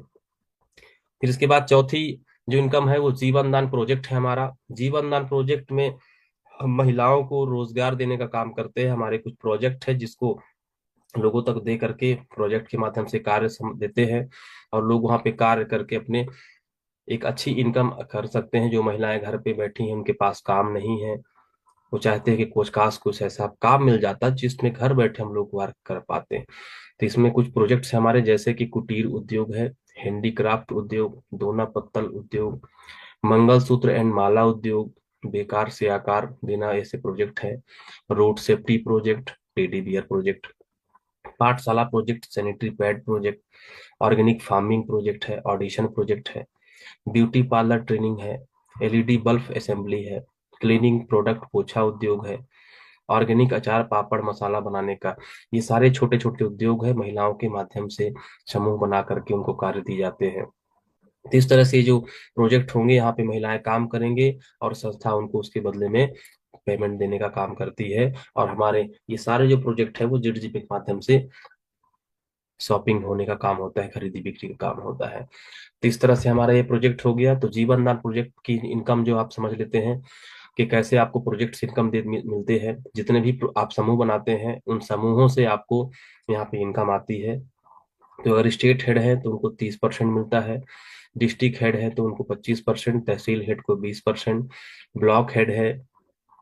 फिर इसके बाद चौथी जो इनकम है वो जीवन दान प्रोजेक्ट है हमारा। जीवन दान प्रोजेक्ट में हम महिलाओं को रोजगार देने का काम करते हैं। हमारे कुछ प्रोजेक्ट है जिसको लोगों तक दे करके प्रोजेक्ट के माध्यम से कार्य देते हैं, और लोग वहां पे कार्य करके अपने एक अच्छी इनकम कर सकते हैं। जो महिलाएं घर पे बैठी हैं, उनके पास काम नहीं है, वो चाहते हैं कि कुछ खास कुछ ऐसा काम मिल जाता जिसमें घर बैठे हम लोग वर्क कर पाते हैं। तो इसमें कुछ प्रोजेक्ट्स हैं हमारे, जैसे कि कुटीर उद्योग है, हैंडीक्राफ्ट उद्योग, दोना पत्तल उद्योग, मंगलसूत्र एंड माला उद्योग, बेकार से आकार देना, ऐसे प्रोजेक्ट है। Road safety project, teddy bear project, Pathshala project, sanitary pad project, organic farming project है, ऑडिशन प्रोजेक्ट है, ब्यूटी पार्लर ट्रेनिंग है, एलईडी बल्ब असेंबली है, क्लीनिंग प्रोडक्ट पोछा उद्योग है, ऑर्गेनिक अचार पापड़ मसाला बनाने का। ये सारे छोटे छोटे उद्योग है, महिलाओं के माध्यम से समूह बना करके उनको कार्य दिए जाते हैं। तो इस तरह से जो प्रोजेक्ट होंगे यहाँ पे महिलाएं काम करेंगे, और संस्था उनको उसके बदले में पेमेंट देने का काम करती है। और हमारे ये सारे जो प्रोजेक्ट है वो जेडजीपी के माध्यम से शॉपिंग होने का काम होता है, खरीदी बिक्री का काम होता है। तो इस तरह से हमारा ये प्रोजेक्ट हो गया। तो जीवन दान प्रोजेक्ट की इनकम जो आप समझ लेते हैं कि कैसे आपको प्रोजेक्ट से इनकम मिलते हैं। जितने भी आप समूह बनाते हैं उन समूहों से आपको यहाँ पे इनकम आती है। तो अगर स्टेट हेड है तो उनको 30% मिलता है, डिस्ट्रिक्ट हेड है तो उनको 25%, तहसील हेड को 20%, ब्लॉक हेड है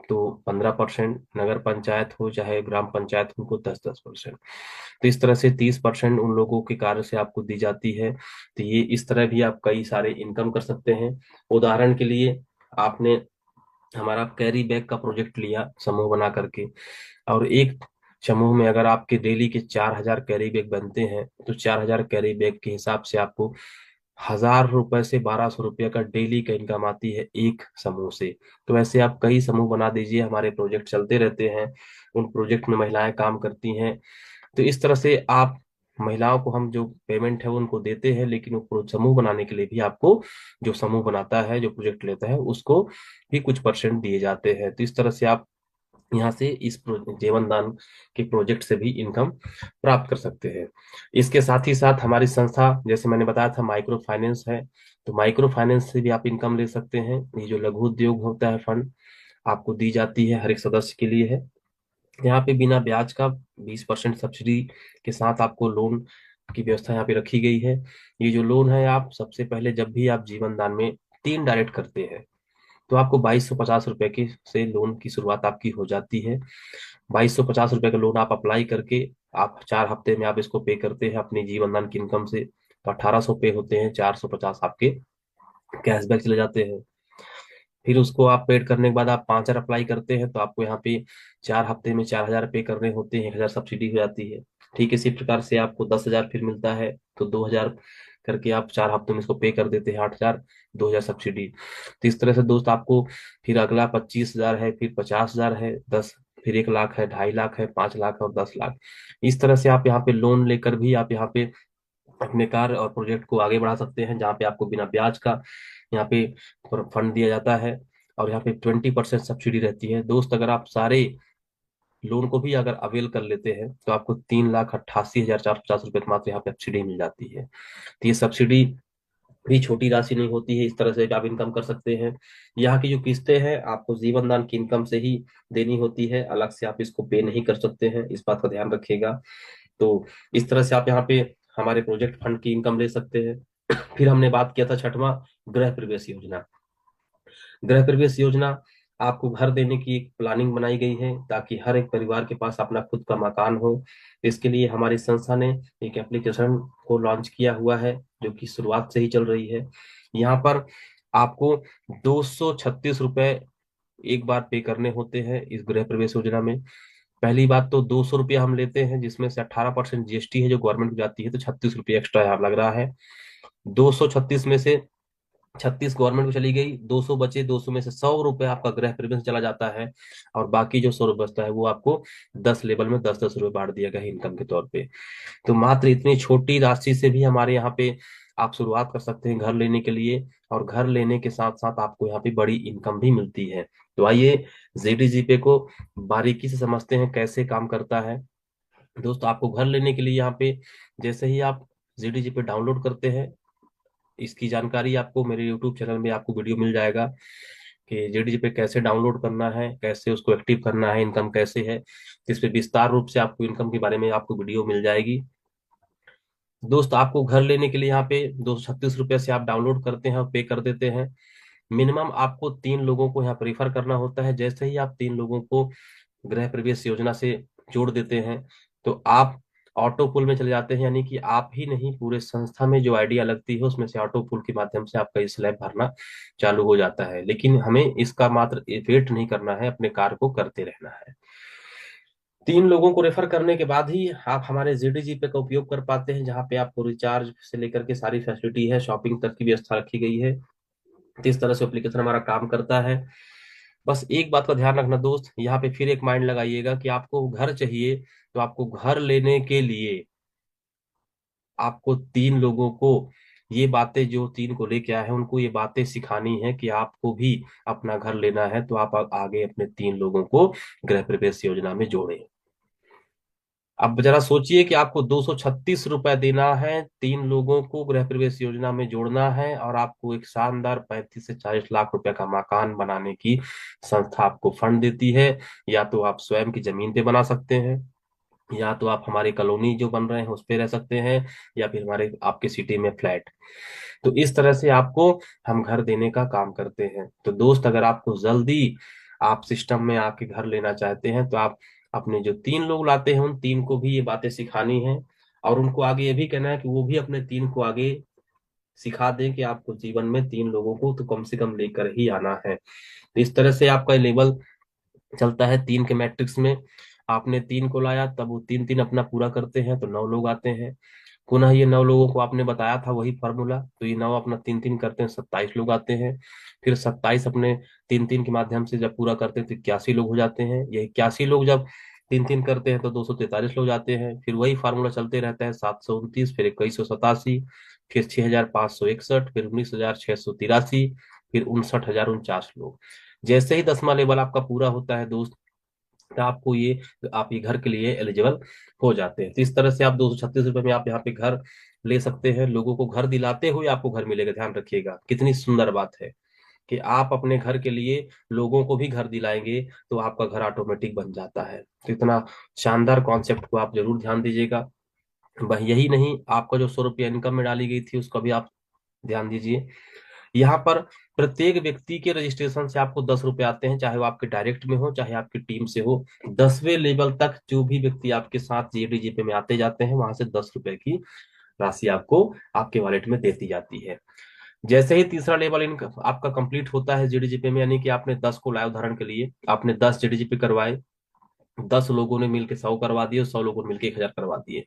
तो 15%, नगर पंचायत हो चाहे ग्राम पंचायत उनको 10-10%। तो इस तरह से 30% उन लोगों के कार्य से आपको दी जाती है। तो ये इस तरह भी आप कई सारे इनकम कर सकते हैं। उदाहरण के लिए आपने हमारा कैरी बैग का प्रोजेक्ट लिया समूह बना करके, और एक समूह में अगर आपके डेली के 4,000 कैरी बैग बनते हैं तो 4,000 कैरी बैग के हिसाब से आपको 1,000 रुपए से 1,200 रुपये का डेली का इनकम आती है एक समूह से। तो ऐसे आप कई समूह बना दीजिए, हमारे प्रोजेक्ट चलते रहते हैं, उन प्रोजेक्ट में महिलाएं काम करती हैं। तो इस तरह से आप महिलाओं को हम जो पेमेंट है वो उनको देते हैं, लेकिन वो समूह बनाने के लिए भी आपको, जो समूह बनाता है जो प्रोजेक्ट लेता है उसको भी कुछ परसेंट दिए जाते हैं। तो इस तरह से आप यहाँ से इस जीवन दान के प्रोजेक्ट से भी इनकम प्राप्त कर सकते हैं। इसके साथ ही साथ हमारी संस्था, जैसे मैंने बताया था, माइक्रो फाइनेंस है। तो माइक्रो फाइनेंस से भी आप इनकम ले सकते हैं। ये जो लघु उद्योग होता है फंड आपको दी जाती है, हर एक सदस्य के लिए है। यहाँ पे बिना ब्याज का 20% सब्सिडी के साथ आपको लोन की व्यवस्था यहाँ पे रखी गई है। ये जो लोन है, आप सबसे पहले जब भी आप जीवन दान में 3 डायरेक्ट करते हैं तो आपको 2,250 रुपए के से लोन की शुरुआत आपकी हो जाती है। 2,250 रुपए का लोन आप अप्लाई करके आप 4 हफ्ते में आप इसको पे करते हैं अपनी जीवन दान की इनकम से, तो 1,800 पे होते हैं, 450 आपके कैशबैक चले जाते हैं। फिर उसको आप पेड करने के बाद आप 5 हजार अप्लाई करते हैं तो आपको यहाँ पे 4 हफ्ते में 4,000 पे करने होते हैं, 1,000 सब्सिडी हो जाती है। ठीक है, इसी प्रकार से आपको 10,000 फिर मिलता है, तो 2,000 करके आप 4 हफ्तों में इसको पे कर देते हैं, 8,000, 2,000 सब्सिडी। तो इस तरह से दोस्त आपको फिर अगला 25,000 है, फिर 50,000 है, 10, फिर 1 लाख है, 2.5 लाख है, 5 लाख और 10 लाख। इस तरह से आप यहाँ पे लोन लेकर भी आप यहाँ पे अपने कार्य और प्रोजेक्ट को आगे बढ़ा सकते हैं, जहाँ पे आपको बिना ब्याज का यहाँ पे फंड दिया जाता है, और यहाँ पे 20% सब्सिडी रहती है। दोस्त अगर आप सारे लोन को भी अगर अवेल कर लेते हैं तो आपको 3,88,450 रुपये मात्र यहाँ पे सब्सिडी मिल जाती है। तो ये सब्सिडी भी छोटी राशि नहीं होती है। इस तरह से आप इनकम कर सकते हैं। यहाँ की जो किस्तें हैं आपको जीवन दान की इनकम से ही देनी होती है, अलग से आप इसको पे नहीं कर सकते हैं, इस बात का ध्यान रखिएगा। तो इस तरह से आप यहाँ पे हमारे प्रोजेक्ट फंड की इनकम ले सकते हैं। फिर हमने बात किया था छठवां, गृह प्रवेश योजना। गृह प्रवेश योजना आपको घर देने की एक प्लानिंग बनाई गई है ताकि हर एक परिवार के पास अपना खुद का मकान हो। इसके लिए हमारी संस्था ने एक एप्लीकेशन को लॉन्च किया हुआ है जो कि शुरुआत से ही चल रही है। यहाँ पर आपको 236 रुपए एक बार पे करने होते हैं इस गृह प्रवेश योजना में। पहली बात तो 200 रुपया हम लेते हैं, जिसमें से 18% जीएसटी है जो गवर्नमेंट को जाती है, तो 36 रुपये एक्स्ट्रा यहाँ लग रहा है। 236 में से 36 गवर्नमेंट को चली गई, 200 बचे, 200 में से 100 रुपए आपका गृह प्रवेश चला जाता है, और बाकी जो 100 रुपए बचता है वो आपको 10 लेवल में 10-10 रुपए बांट दिया गया है इनकम के तौर पे। तो मात्र इतनी छोटी राशि से भी हमारे यहाँ पे आप शुरुआत कर सकते हैं घर लेने के लिए, और घर लेने के साथ साथ आपको यहाँ पे बड़ी इनकम भी मिलती है। तो आइए जेडीजीपे को बारीकी से समझते हैं कैसे काम करता है। दोस्त, आपको घर लेने के लिए यहाँ पे जैसे ही आप जेडीजीपे डाउनलोड करते हैं, इसकी जानकारी आपको मेरे यूट्यूब चैनल में आपको वीडियो मिल जाएगा कि जेडीजीपे कैसे डाउनलोड करना है, कैसे उसको एक्टिव करना है, इनकम कैसे है, इस पे विस्तार रूप से आपको इनकम के बारे में आपको वीडियो मिल जाएगी। दोस्त, आपको घर लेने के लिए यहाँ पे 236 रुपये से आप डाउनलोड करते हैं और पे कर देते हैं। मिनिमम आपको 3 लोगों को यहाँ प्रीफर करना होता है। जैसे ही आप 3 लोगों को गृह प्रवेश योजना से जोड़ देते हैं तो आप ऑटो पुल में चले जाते हैं, यानी कि आप ही नहीं पूरे संस्था में जो आइडिया लगती है उसमें से ऑटो पुल के माध्यम से आपका स्लैब भरना चालू हो जाता है। लेकिन हमें इसका मात्र वेट नहीं करना है, अपने कार्य को करते रहना है। 3 लोगों को रेफर करने के बाद ही आप हमारे जीडीजी पे का उपयोग कर पाते हैं, जहाँ पे आपको रिचार्ज से लेकर के सारी फैसिलिटी है, शॉपिंग तक की व्यवस्था रखी गई है। तो इस तरह से एप्लीकेशन हमारा काम करता है। बस एक बात का ध्यान रखना दोस्त, यहाँ पे फिर एक माइंड लगाइएगा कि आपको घर चाहिए, तो आपको घर लेने के लिए आपको 3 लोगों को ये बातें, जो 3 को लेके आए हैं उनको ये बातें सिखानी है कि आपको भी अपना घर लेना है, तो आप आगे अपने 3 लोगों को गृह प्रवेश योजना में जोड़ें। अब जरा सोचिए कि आपको 236 रुपए देना है, 3 लोगों को गृह प्रवेश योजना में जोड़ना है, और आपको एक शानदार 35 से 40 लाख रुपए का मकान बनाने की संस्था आपको फंड देती है। या तो आप स्वयं की जमीन पे बना सकते हैं, या तो आप हमारे कॉलोनी जो बन रहे हैं उस पे रह सकते हैं, या फिर हमारे आपके सिटी में फ्लैट। तो इस तरह से आपको हम घर देने का काम करते हैं। तो दोस्त, अगर आपको जल्दी आप सिस्टम में आके घर लेना चाहते हैं तो आप अपने जो 3 लोग लाते हैं उन 3 को भी ये बातें सिखानी है, और उनको आगे ये भी कहना है कि वो भी अपने 3 को आगे सिखा दें कि आपको जीवन में 3 लोगों को तो कम से कम लेकर ही आना है। तो इस तरह से आपका लेवल चलता है 3 के मैट्रिक्स में। आपने 3 को लाया, तब वो 3-3 अपना पूरा करते हैं तो 9 लोग आते हैं। पुनः ये 9 लोगों को आपने बताया था वही फॉर्मूला, तो ये 9 अपना 3-3 करते हैं, 27 लोग आते हैं। फिर 27 अपने 3-3 के माध्यम से जब पूरा करते हैं तो 81 लोग हो जाते हैं। ये 81 लोग जब 3-3 करते हैं तो 243 लोग आते हैं। फिर वही फार्मूला चलते रहता है, 729, फिर 2187, फिर 6561, फिर 19683, फिर 59049 लोग। जैसे ही 10वां लेवल आपका पूरा होता है दोस्त, तो आपको ये आप ये घर के लिए एलिजिबल हो जाते हैं। तो इस तरह से आप 236 रुपये में आप यहाँ पे घर ले सकते हैं। लोगों को घर दिलाते हुए आपको घर मिलेगा। ध्यान रखिएगा, कितनी सुंदर बात है कि आप अपने घर के लिए लोगों को भी घर दिलाएंगे तो आपका घर ऑटोमेटिक बन जाता है। तो इतना शानदार कॉन्सेप्ट को आप जरूर ध्यान दीजिएगा। वह यही नहीं, आपका जो 100 रुपया इनकम में डाली गई थी उसका भी आप ध्यान दीजिए। यहाँ पर प्रत्येक व्यक्ति के रजिस्ट्रेशन से आपको 10 रुपए आते हैं, चाहे वो आपके डायरेक्ट में हो चाहे आपकी टीम से हो। 10वें लेवल तक जो भी व्यक्ति आपके साथ जेडीजीपे में आते जाते हैं वहां से 10 रुपए की राशि आपको आपके वॉलेट में देती जाती है। जैसे ही तीसरा लेवल इनका आपका कंप्लीट होता है जेडीजीपे में, यानी कि आपने 10 को लाया, उदाहरण के लिए आपने 10 जेडीजीपे करवाए, 10 लोगों ने मिलकर 100 करवा दिए, 100 लोगों ने मिलकर 1,000 करवा दिए,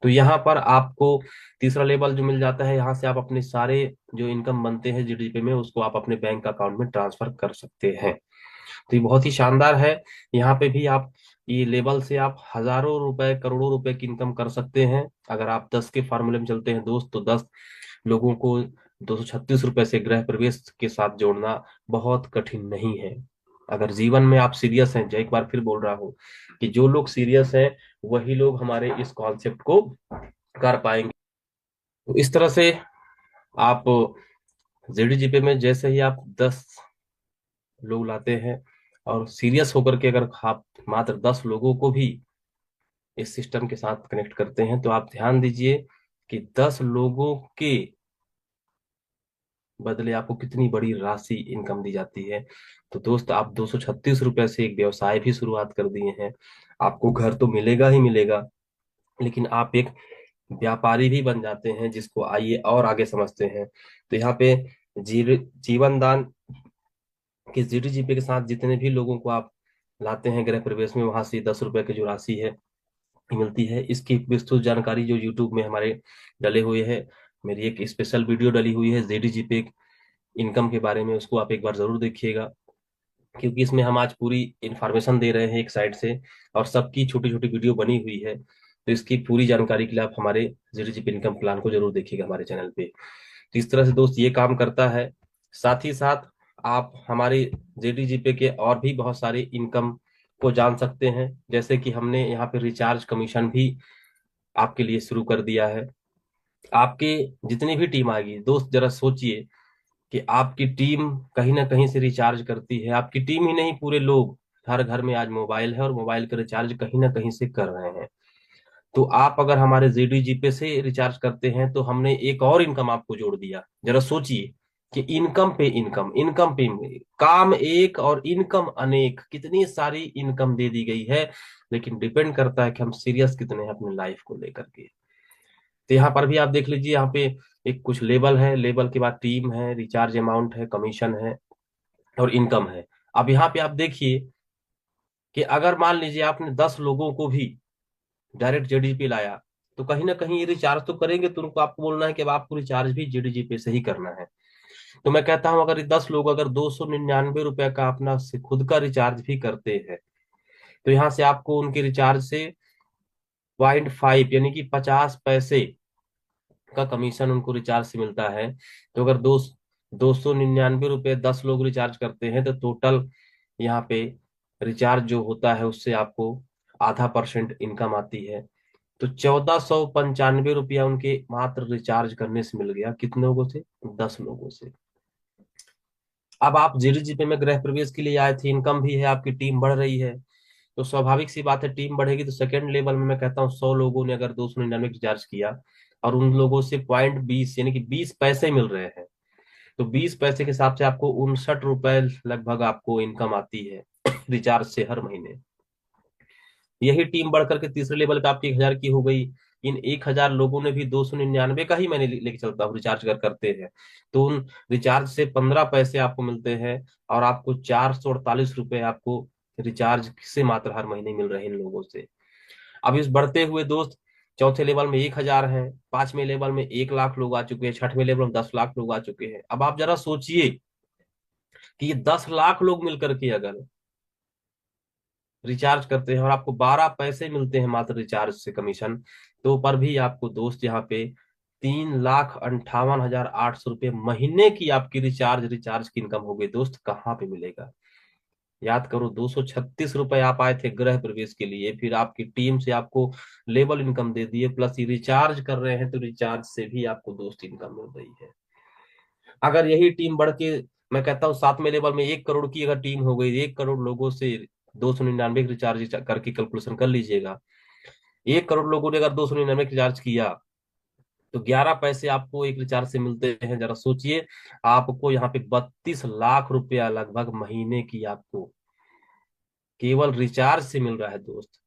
तो यहाँ पर आपको तीसरा लेवल जो मिल जाता है, यहाँ से आप अपने सारे जो इनकम बनते हैं जीडीपी में उसको आप अपने बैंक अकाउंट में ट्रांसफर कर सकते हैं। तो ये बहुत ही शानदार है। यहाँ पे भी आप ये लेवल से आप हजारों रुपए, करोड़ों रुपए की इनकम कर सकते हैं। अगर आप 10 के फार्मूले में चलते हैं दोस्त, तो 10 लोगों को 236 रुपए से गृह प्रवेश के साथ जोड़ना बहुत कठिन नहीं है। अगर जीवन में आप सीरियस हैं, जो एक बार फिर बोल रहा हूँ कि जो लोग सीरियस हैं वही लोग हमारे इस कॉन्सेप्ट को कर पाएंगे। तो इस तरह से आप जेडीजीपे में जैसे ही आप 10 लोग लाते हैं और सीरियस होकर के अगर आप मात्र 10 लोगों को भी इस सिस्टम के साथ कनेक्ट करते हैं, तो आप ध्यान दीजिए कि 10 लोगों के बदले आपको कितनी बड़ी राशि इनकम दी जाती है। तो दोस्त, आप 236 रुपए से एक व्यवसाय भी शुरुआत कर दिए हैं। आपको घर तो मिलेगा ही मिलेगा, लेकिन आप एक व्यापारी भी बन जाते हैं, जिसको आइए और आगे समझते हैं। तो यहाँ पे जीवन दान के जीडीजीपी के साथ जितने भी लोगों को आप लाते हैं गृह प्रवेश में, वहां से 10 रुपए की जो राशि है मिलती है। इसकी विस्तृत जानकारी जो यूट्यूब में हमारे डले हुए है, मेरी एक स्पेशल वीडियो डली हुई है जेडीजीपी इनकम के बारे में, उसको आप एक बार जरूर देखिएगा, क्योंकि इसमें हम आज पूरी इंफॉर्मेशन दे रहे हैं एक साइड से, और सबकी छोटी छोटी वीडियो बनी हुई है। तो इसकी पूरी जानकारी के लिए आप हमारे जीडीजीपी इनकम प्लान को जरूर देखिएगा हमारे चैनल पे। तो इस तरह से दोस्त ये काम करता है। साथ ही साथ आप हमारे जेडीजीपे के और भी बहुत सारे इनकम को जान सकते हैं, जैसे कि हमने यहाँ पे रिचार्ज कमीशन भी आपके लिए शुरू कर दिया है। आपके जितनी भी टीम आएगी दोस्त, जरा सोचिए कि आपकी टीम कहीं ना कहीं से रिचार्ज करती है। आपकी टीम ही नहीं, पूरे लोग, हर घर में आज मोबाइल है और मोबाइल का रिचार्ज कहीं ना कहीं से कर रहे हैं। तो आप अगर हमारे जीडीजीपे से रिचार्ज करते हैं तो हमने एक और इनकम आपको जोड़ दिया। जरा सोचिए कि इनकम पे इनकम, इनकम पे काम एक और इनकम अनेक, कितनी सारी इनकम दे दी गई है। लेकिन डिपेंड करता है कि हम सीरियस कितने हैं अपनी लाइफ को लेकर के। तो यहाँ पर भी आप देख लीजिए, यहाँ पे एक कुछ लेबल है, लेबल के बाद टीम है, रिचार्ज अमाउंट है, कमीशन है और इनकम है। अब यहाँ पे आप देखिए कि अगर मान लीजिए आपने 10 लोगों को भी डायरेक्ट जेडीपी लाया, तो कहीं ना कहीं ये रिचार्ज तो करेंगे, तो उनको आपको बोलना है कि अब आपको रिचार्ज भी जेडीपी से ही करना है। तो मैं कहता हूं, अगर ये 10 लोग अगर 299 रुपए का अपना से खुद का रिचार्ज भी करते हैं, तो यहाँ से आपको उनके रिचार्ज से 0.5 यानी कि 50 पैसे का कमीशन उनको रिचार्ज से मिलता है। तो अगर 299 रुपये 10 लोग रिचार्ज करते हैं, तो टोटल यहाँ पे रिचार्ज जो होता है उससे आपको ½ % इनकम आती है। तो 1495 रुपया उनके मात्र रिचार्ज करने से मिल गया। कितने लोगों से? 10 लोगों से। अब आप जीडीजीपी में गृह प्रवेश के लिए आए थे, इनकम भी है, आपकी टीम बढ़ रही है, तो स्वाभाविक सी बात है टीम बढ़ेगी। तो सेकंड लेवल में मैं कहता हूँ 100 लोगों ने अगर 299 रिचार्ज किया और उन लोगों से 0.20 यानी कि 20 पैसे मिल रहे हैं, तो 20 पैसे के हिसाब से आपको 59 रुपए लगभग आपको इनकम आती है रिचार्ज से हर महीने। यही टीम बढ़ करके तीसरे लेवल पे आपकी 1,000 की हो गई। इन 1,000 लोगों ने भी 299 का ही मैंने लेके चलता हूँ रिचार्ज कर करते हैं, तो उन रिचार्ज से 15 पैसे आपको मिलते हैं, और आपको 448 रुपए आपको रिचार्ज से मात्र हर महीने मिल रहे हैं इन लोगों से। अब इस बढ़ते हुए दोस्त, चौथे लेवल में 1,000 है, पांचवें लेवल में 1 लाख लोग आ चुके हैं, छठवें लेवल में 10 लाख लोग आ चुके हैं। अब आप जरा सोचिए कि ये 10 लाख लोग मिलकर के अगर रिचार्ज करते हैं और आपको 12 पैसे मिलते हैं मात्र रिचार्ज से कमीशन, तो पर भी आपको दोस्त यहाँ पे 3,58,800 रुपये महीने की आपकी रिचार्ज की इनकम हो गई दोस्त। कहाँ पे मिलेगा? याद करो, 236 रुपए आप आए थे गृह प्रवेश के लिए, फिर आपकी टीम से आपको लेवल इनकम दे दिए, प्लस ये रिचार्ज कर रहे हैं, तो रिचार्ज से भी आपको दोस्त इनकम मिल रही है। अगर यही टीम बढ़ के, मैं कहता हूँ 7वें लेवल में 1 करोड़ की अगर टीम हो गई, 1 करोड़ लोगों से 299 रिचार्ज करके कैलकुलेशन कर लीजिएगा। 1 करोड़ लोगों ने अगर 299 रिचार्ज किया, तो 11 पैसे आपको एक रिचार्ज से मिलते हैं। जरा सोचिए, आपको यहाँ पे 32 लाख रुपया लगभग महीने की आपको केवल रिचार्ज से मिल रहा है दोस्त।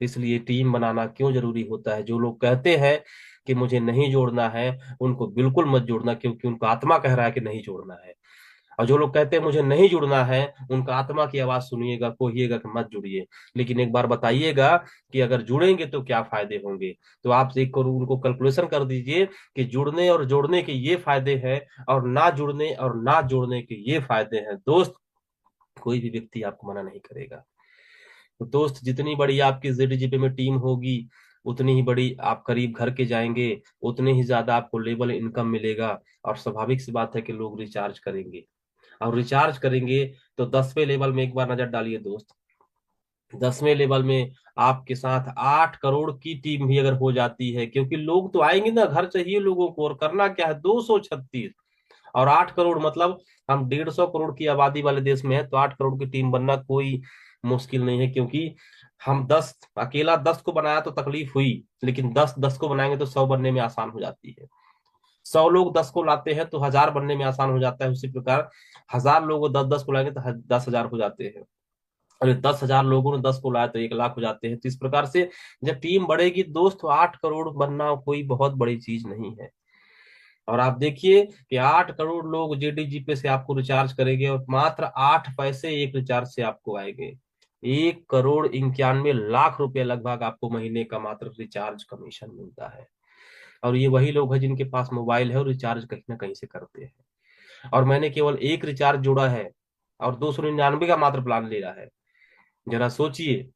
इसलिए टीम बनाना क्यों जरूरी होता है। जो लोग कहते हैं कि मुझे नहीं जोड़ना है, उनको बिल्कुल मत जोड़ना, क्योंकि उनका आत्मा कह रहा है कि नहीं जोड़ना है। और जो लोग कहते हैं मुझे नहीं जुड़ना है, उनका आत्मा की आवाज सुनिएगा, कहिएगा कि मत जुड़िए, लेकिन एक बार बताइएगा कि अगर जुड़ेंगे तो क्या फायदे होंगे। तो आप एक करो, उनको कैलकुलेशन कर दीजिए कि जुड़ने और जोड़ने के ये फायदे हैं, और ना जुड़ने और ना जोड़ने के ये फायदे हैं दोस्त। कोई भी व्यक्ति आपको मना नहीं करेगा। तो दोस्त, जितनी बड़ी आपकी जेडीजीपी में टीम होगी, उतनी ही बड़ी आप करीब घर के जाएंगे, उतने ही ज्यादा आपको लेवल इनकम मिलेगा। और स्वाभाविक सी बात है कि लोग रिचार्ज करेंगे, और रिचार्ज करेंगे तो 10वें लेवल में एक बार नजर डालिए दोस्त। 10वें लेवल में आपके साथ 8 करोड़ की टीम भी अगर हो जाती है, क्योंकि लोग तो आएंगे ना, घर चाहिए लोगों को, और करना क्या है, 236 और 8 करोड़ मतलब हम 150 करोड़ की आबादी वाले देश में है, तो 8 करोड़ की टीम बनना कोई मुश्किल नहीं है। क्योंकि हम 10, अकेला 10 को बनाया तो तकलीफ हुई, लेकिन 10 10 को बनाएंगे तो 100 बनने में आसान हो जाती है। 100 लोग 10 को लाते हैं तो 1,000 बनने में आसान हो जाता है। उसी प्रकार 1,000 लोग 10 10 को लाएंगे तो 10,000 हो जाते हैं, और 10,000 लोगों ने 10 को लाया तो 1 लाख हो जाते हैं। तो इस प्रकार से जब टीम बढ़ेगी दोस्त, तो 8 करोड़ बनना कोई बहुत बड़ी चीज नहीं है। और आप देखिए कि 8 करोड़ लोग जेडीजीपे से आपको रिचार्ज करेंगे, और मात्र 8 पैसे एक रिचार्ज से आपको आएंगे। 1,91,00,000 रुपए लगभग आपको महीने का मात्र रिचार्ज कमीशन मिलता है। और ये वही लोग हैं जिनके पास मोबाइल है और रिचार्ज कहीं ना कहीं से करते हैं। और मैंने केवल एक रिचार्ज जोड़ा है और 299 का मात्र प्लान ले रहा है। जरा सोचिए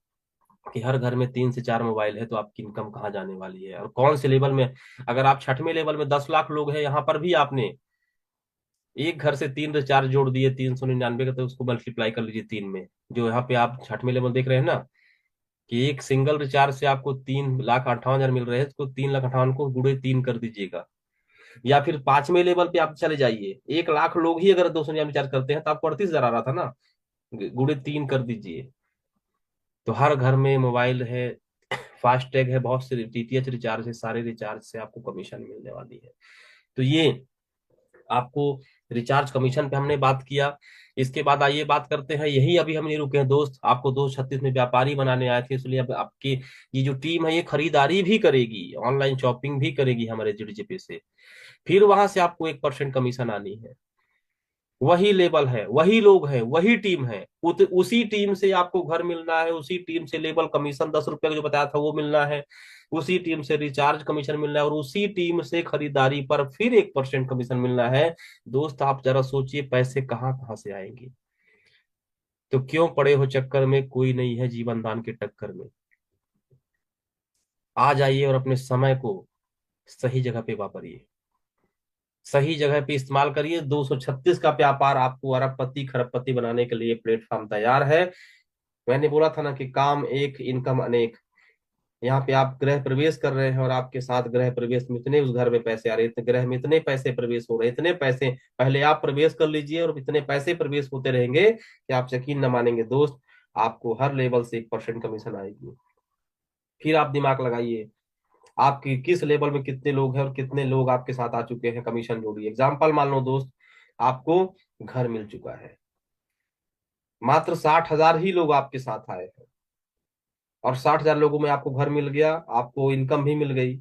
कि हर घर में 3 से 4 मोबाइल है तो आपकी इनकम कहाँ जाने वाली है, और कौन से लेवल में। अगर आप छठवें लेवल में 10 लाख लोग हैं, यहाँ पर भी आपने एक घर से 3 रिचार्ज जोड़ दिए 399 का, तो उसको मल्टीप्लाई कर लीजिए 3 में। जो यहाँ पे आप छठवें लेवल देख रहे हैं ना, कि एक सिंगल रिचार्ज से आपको 3,58,000 मिल रहे हैं, तो 3,58,000 को गुड़े 3 कर दीजिएगा। या फिर 5वें लेवल पे आप चले जाइए, 1 लाख लोग ही अगर 299 रिचार्ज करते हैं तो आपको 38,000 आ रहा था ना, गुड़े 3 कर दीजिए। तो हर घर में मोबाइल है, फास्टैग है, बहुत से डीटीएच रिचार्ज है, सारे रिचार्ज से आपको कमीशन मिलने वाली है। तो ये आपको रिचार्ज कमीशन पे हमने बात किया। इसके बाद आइए बात करते हैं, यही अभी हम नहीं रुके हैं दोस्त, आपको 236 में व्यापारी बनाने आए थे, इसलिए अब आपकी ये जो टीम है ये खरीदारी भी करेगी, ऑनलाइन शॉपिंग भी करेगी हमारे जीडीजीपी से। फिर वहां से आपको 1% कमीशन आनी है। वही लेबल है, वही लोग हैं, वही टीम है, उसी टीम से आपको घर मिलना है, उसी टीम से लेबल कमीशन 10 रुपए का जो बताया था वो मिलना है, उसी टीम से रिचार्ज कमीशन मिलना है, और उसी टीम से खरीदारी पर फिर 1% कमीशन मिलना है। दोस्त आप जरा सोचिए पैसे कहाँ कहाँ से आएंगे। तो क्यों पड़े हो चक्कर में, कोई नहीं है जीवन दान के टक्कर में। आ जाइए और अपने समय को सही जगह पे वापरिए, सही जगह पे इस्तेमाल करिए। 236 का व्यापार आपको अरबपति खरबपति बनाने के लिए प्लेटफॉर्म तैयार है। मैंने बोला था ना कि काम एक इनकम अनेक। यहाँ पे आप गृह प्रवेश कर रहे हैं और आपके साथ गृह प्रवेश में इतने उस घर में पैसे आ रहे हैं, इतने गृह में इतने पैसे प्रवेश हो रहे हैं, इतने पैसे पहले आप प्रवेश कर लीजिए और इतने पैसे प्रवेश होते रहेंगे कि आप यकीन न मानेंगे दोस्त, आपको हर लेवल से 1% कमीशन आएगी। फिर आप दिमाग लगाइए, आपकी किस लेवल में कितने लोग हैं और कितने लोग आपके साथ आ चुके हैं, कमीशन जोड़िए। एग्जाम्पल मान लो दोस्त, आपको घर मिल चुका है, मात्र 60,000 ही लोग आपके साथ आए हैं, और 60,000 लोगों में आपको घर मिल गया, आपको इनकम भी मिल गई,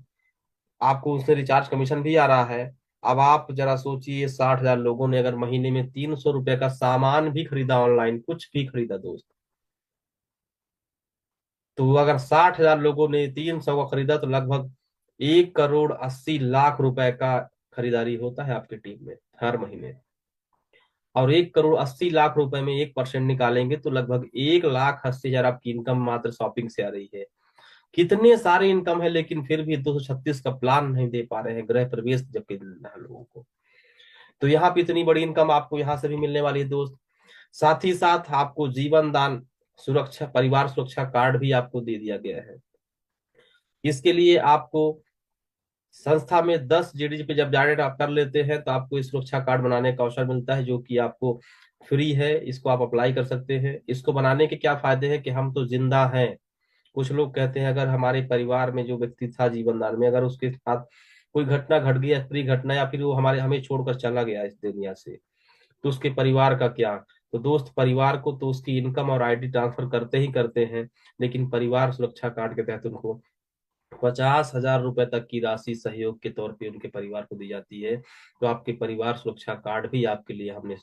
आपको उससे रिचार्ज कमीशन भी आ रहा है। अब आप जरा सोचिए, 60,000 लोगों ने अगर महीने में 300 रुपए का सामान भी खरीदा, ऑनलाइन कुछ भी खरीदा दोस्त, तो अगर 60,000 लोगों ने 300 का खरीदा तो लगभग 1,80,00,000 रुपए का खरीदारी होता है आपकी टीम में हर महीने। और 1,80,00,000 रुपए में 1% निकालेंगे तो लगभग 1,80,000 आपकी इनकम मात्र शॉपिंग से आ रही है। कितने सारे इनकम है, लेकिन फिर भी 236 का प्लान नहीं दे पा रहे हैं, गृह प्रवेश जबकि मिलना है लोगों को। तो यहाँ पे इतनी बड़ी इनकम आपको यहाँ से भी मिलने वाली है दोस्त। साथ ही साथ आपको जीवन दान सुरक्षा, परिवार सुरक्षा कार्ड भी आपको दे दिया गया है। इसके लिए आपको संस्था में 10 जीडीजी पे जब डायरेक्ट आप कर लेते हैं तो आपको इस सुरक्षा कार्ड बनाने का अवसर मिलता है, जो कि आपको फ्री है। इसको आप अप्लाई कर सकते हैं। इसको बनाने के क्या फायदे हैं कि हम तो जिंदा हैं। कुछ लोग कहते हैं अगर हमारे परिवार में जो व्यक्ति था जीवनदान में, अगर उसके साथ कोई घटना घट गई, अप्रिय घटना, या फिर वो हमें छोड़कर चला गया इस दुनिया से, तो उसके परिवार का क्या। तो दोस्त, परिवार को तो उसकी इनकम और आईडी ट्रांसफर करते ही करते हैं, लेकिन परिवार सुरक्षा कार्ड के तहत उनको 50,000 रुपए तक की राशि सहयोग के तौर पे उनके परिवार को दी जाती है। तो आपके परिवार सुरक्षा कार्ड भी आपके लिए हमने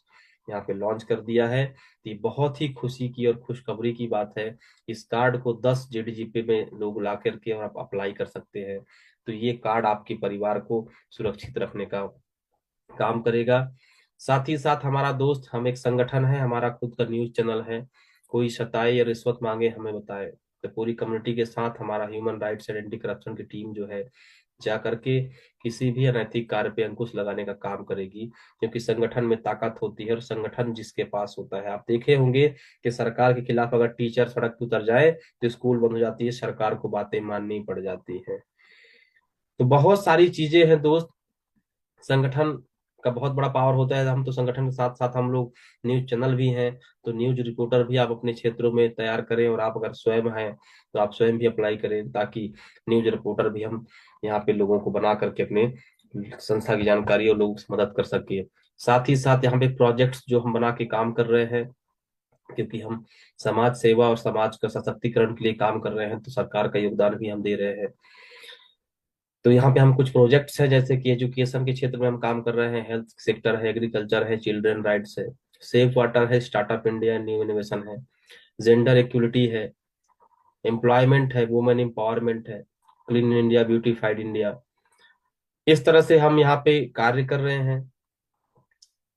यहाँ पे लॉन्च कर दिया है। तो ये बहुत ही खुशी की और खुशखबरी की बात है। इस कार्ड को 10 जेडीजीपी में लोग ला करके और आप अप्लाई कर सकते हैं। तो ये कार्ड आपके परिवार को सुरक्षित रखने का काम करेगा। साथ ही साथ हमारा दोस्त, हम एक संगठन है, हमारा खुद का न्यूज चैनल है। कोई सताए या रिश्वत मांगे हमें बताए, तो पूरी कम्युनिटी के साथ हमारा human rights and anti corruption की टीम जो है जा करके किसी भी अनैतिक कार्य पे अंकुश लगाने का काम करेगी। क्योंकि संगठन में ताकत होती है, और संगठन जिसके पास होता है, आप देखे होंगे कि सरकार के खिलाफ अगर टीचर सड़क पर उतर जाए तो स्कूल बंद हो जाती है, सरकार को बातें माननी पड़ जाती है। तो बहुत सारी चीजें हैं दोस्त, संगठन का बहुत बड़ा पावर होता है। हम तो संगठन के साथ साथ हम लोग न्यूज चैनल भी हैं, तो न्यूज रिपोर्टर भी आप अपने क्षेत्रों में तैयार करें, और आप अगर स्वयं हैं तो आप स्वयं भी अप्लाई करें, ताकि न्यूज रिपोर्टर भी हम यहाँ पे लोगों को बना करके अपने संस्था की जानकारी और लोगों की मदद कर सके। साथ ही साथ यहाँ पे प्रोजेक्ट्स जो हम बना के काम कर रहे हैं, क्योंकि हम समाज सेवा और समाज का सशक्तिकरण के लिए काम कर रहे हैं, तो सरकार का योगदान भी हम दे रहे हैं। तो यहाँ पे हम कुछ प्रोजेक्ट्स हैं, जैसे कि एजुकेशन के क्षेत्र में हम काम कर रहे हैं, हेल्थ सेक्टर है, एग्रीकल्चर है, चिल्ड्रन राइट्स है, सेफ वाटर है, स्टार्टअप इंडिया, न्यू इनोवेशन है, जेंडर इक्वलिटी है, एम्प्लॉयमेंट है, वुमेन एम्पावरमेंट है, क्लीन इंडिया, ब्यूटीफाइड इंडिया। इस तरह से हम यहाँ पे कार्य कर रहे हैं।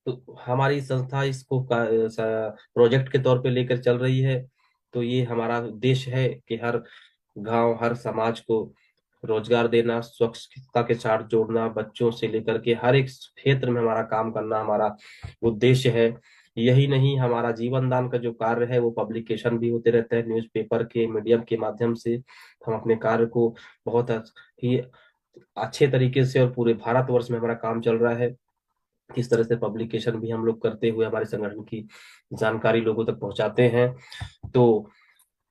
तो हमारी संस्था इसको प्रोजेक्ट के तौर पे लेकर चल रही है। तो ये हमारा उद्देश्य है कि हर गांव, हर समाज को रोजगार देना, स्वच्छता के साथ जोड़ना, बच्चों से लेकर के हर एक क्षेत्र में हमारा काम करना हमारा उद्देश्य है। यही नहीं, हमारा जीवन दान का जो कार्य है वो पब्लिकेशन भी होते रहते हैं न्यूज़पेपर के मीडियम के माध्यम से। हम अपने कार्य को बहुत ही अच्छे तरीके से, और पूरे भारतवर्ष में हमारा काम चल रहा है। किस तरह से पब्लिकेशन भी हम लोग करते हुए हमारे संगठन की जानकारी लोगों तक पहुंचाते हैं। तो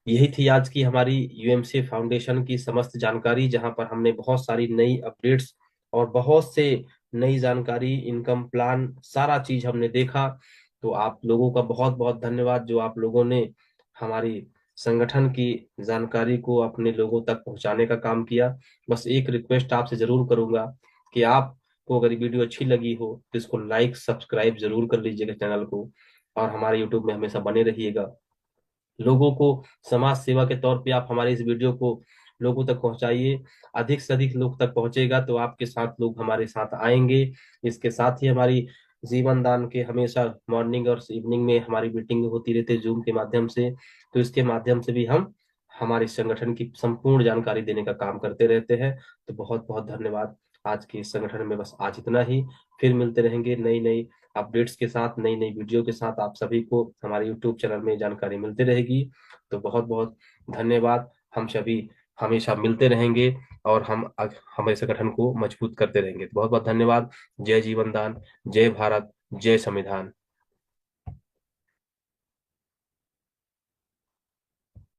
यही थी आज की हमारी यूएमसी फाउंडेशन की समस्त जानकारी, जहां पर हमने बहुत सारी नई अपडेट्स और बहुत से नई जानकारी, इनकम प्लान, सारा चीज हमने देखा। तो आप लोगों का बहुत बहुत धन्यवाद, जो आप लोगों ने हमारी संगठन की जानकारी को अपने लोगों तक पहुंचाने का काम किया। बस एक रिक्वेस्ट आपसे जरूर करूंगा कि आपको अगर ये वीडियो अच्छी लगी हो तो इसको लाइक सब्सक्राइब जरूर कर लीजिएगा चैनल को, और हमारे यूट्यूब में हमेशा बने रहिएगा। लोगों को समाज सेवा के तौर पे आप हमारे इस वीडियो को लोगों तक पहुंचाइए। अधिक से अधिक लोग तक पहुंचेगा तो आपके साथ लोग हमारे साथ आएंगे। इसके साथ ही हमारी जीवन दान के हमेशा मॉर्निंग और इवनिंग में हमारी मीटिंग होती रहती है जूम के माध्यम से। तो इसके माध्यम से भी हम हमारे संगठन की संपूर्ण जानकारी देने का काम करते रहते हैं। तो बहुत बहुत धन्यवाद। आज के इस संगठन में बस आज इतना ही। फिर मिलते रहेंगे नई नई अपडेट्स के साथ, नई नई वीडियो के साथ। आप सभी को हमारे यूट्यूब चैनल में जानकारी मिलती रहेगी। तो बहुत बहुत धन्यवाद। हम सभी हमेशा मिलते रहेंगे और हम हमारे संगठन को मजबूत करते रहेंगे। तो बहुत बहुत धन्यवाद। जय जीवन दान, जय भारत, जय संविधान।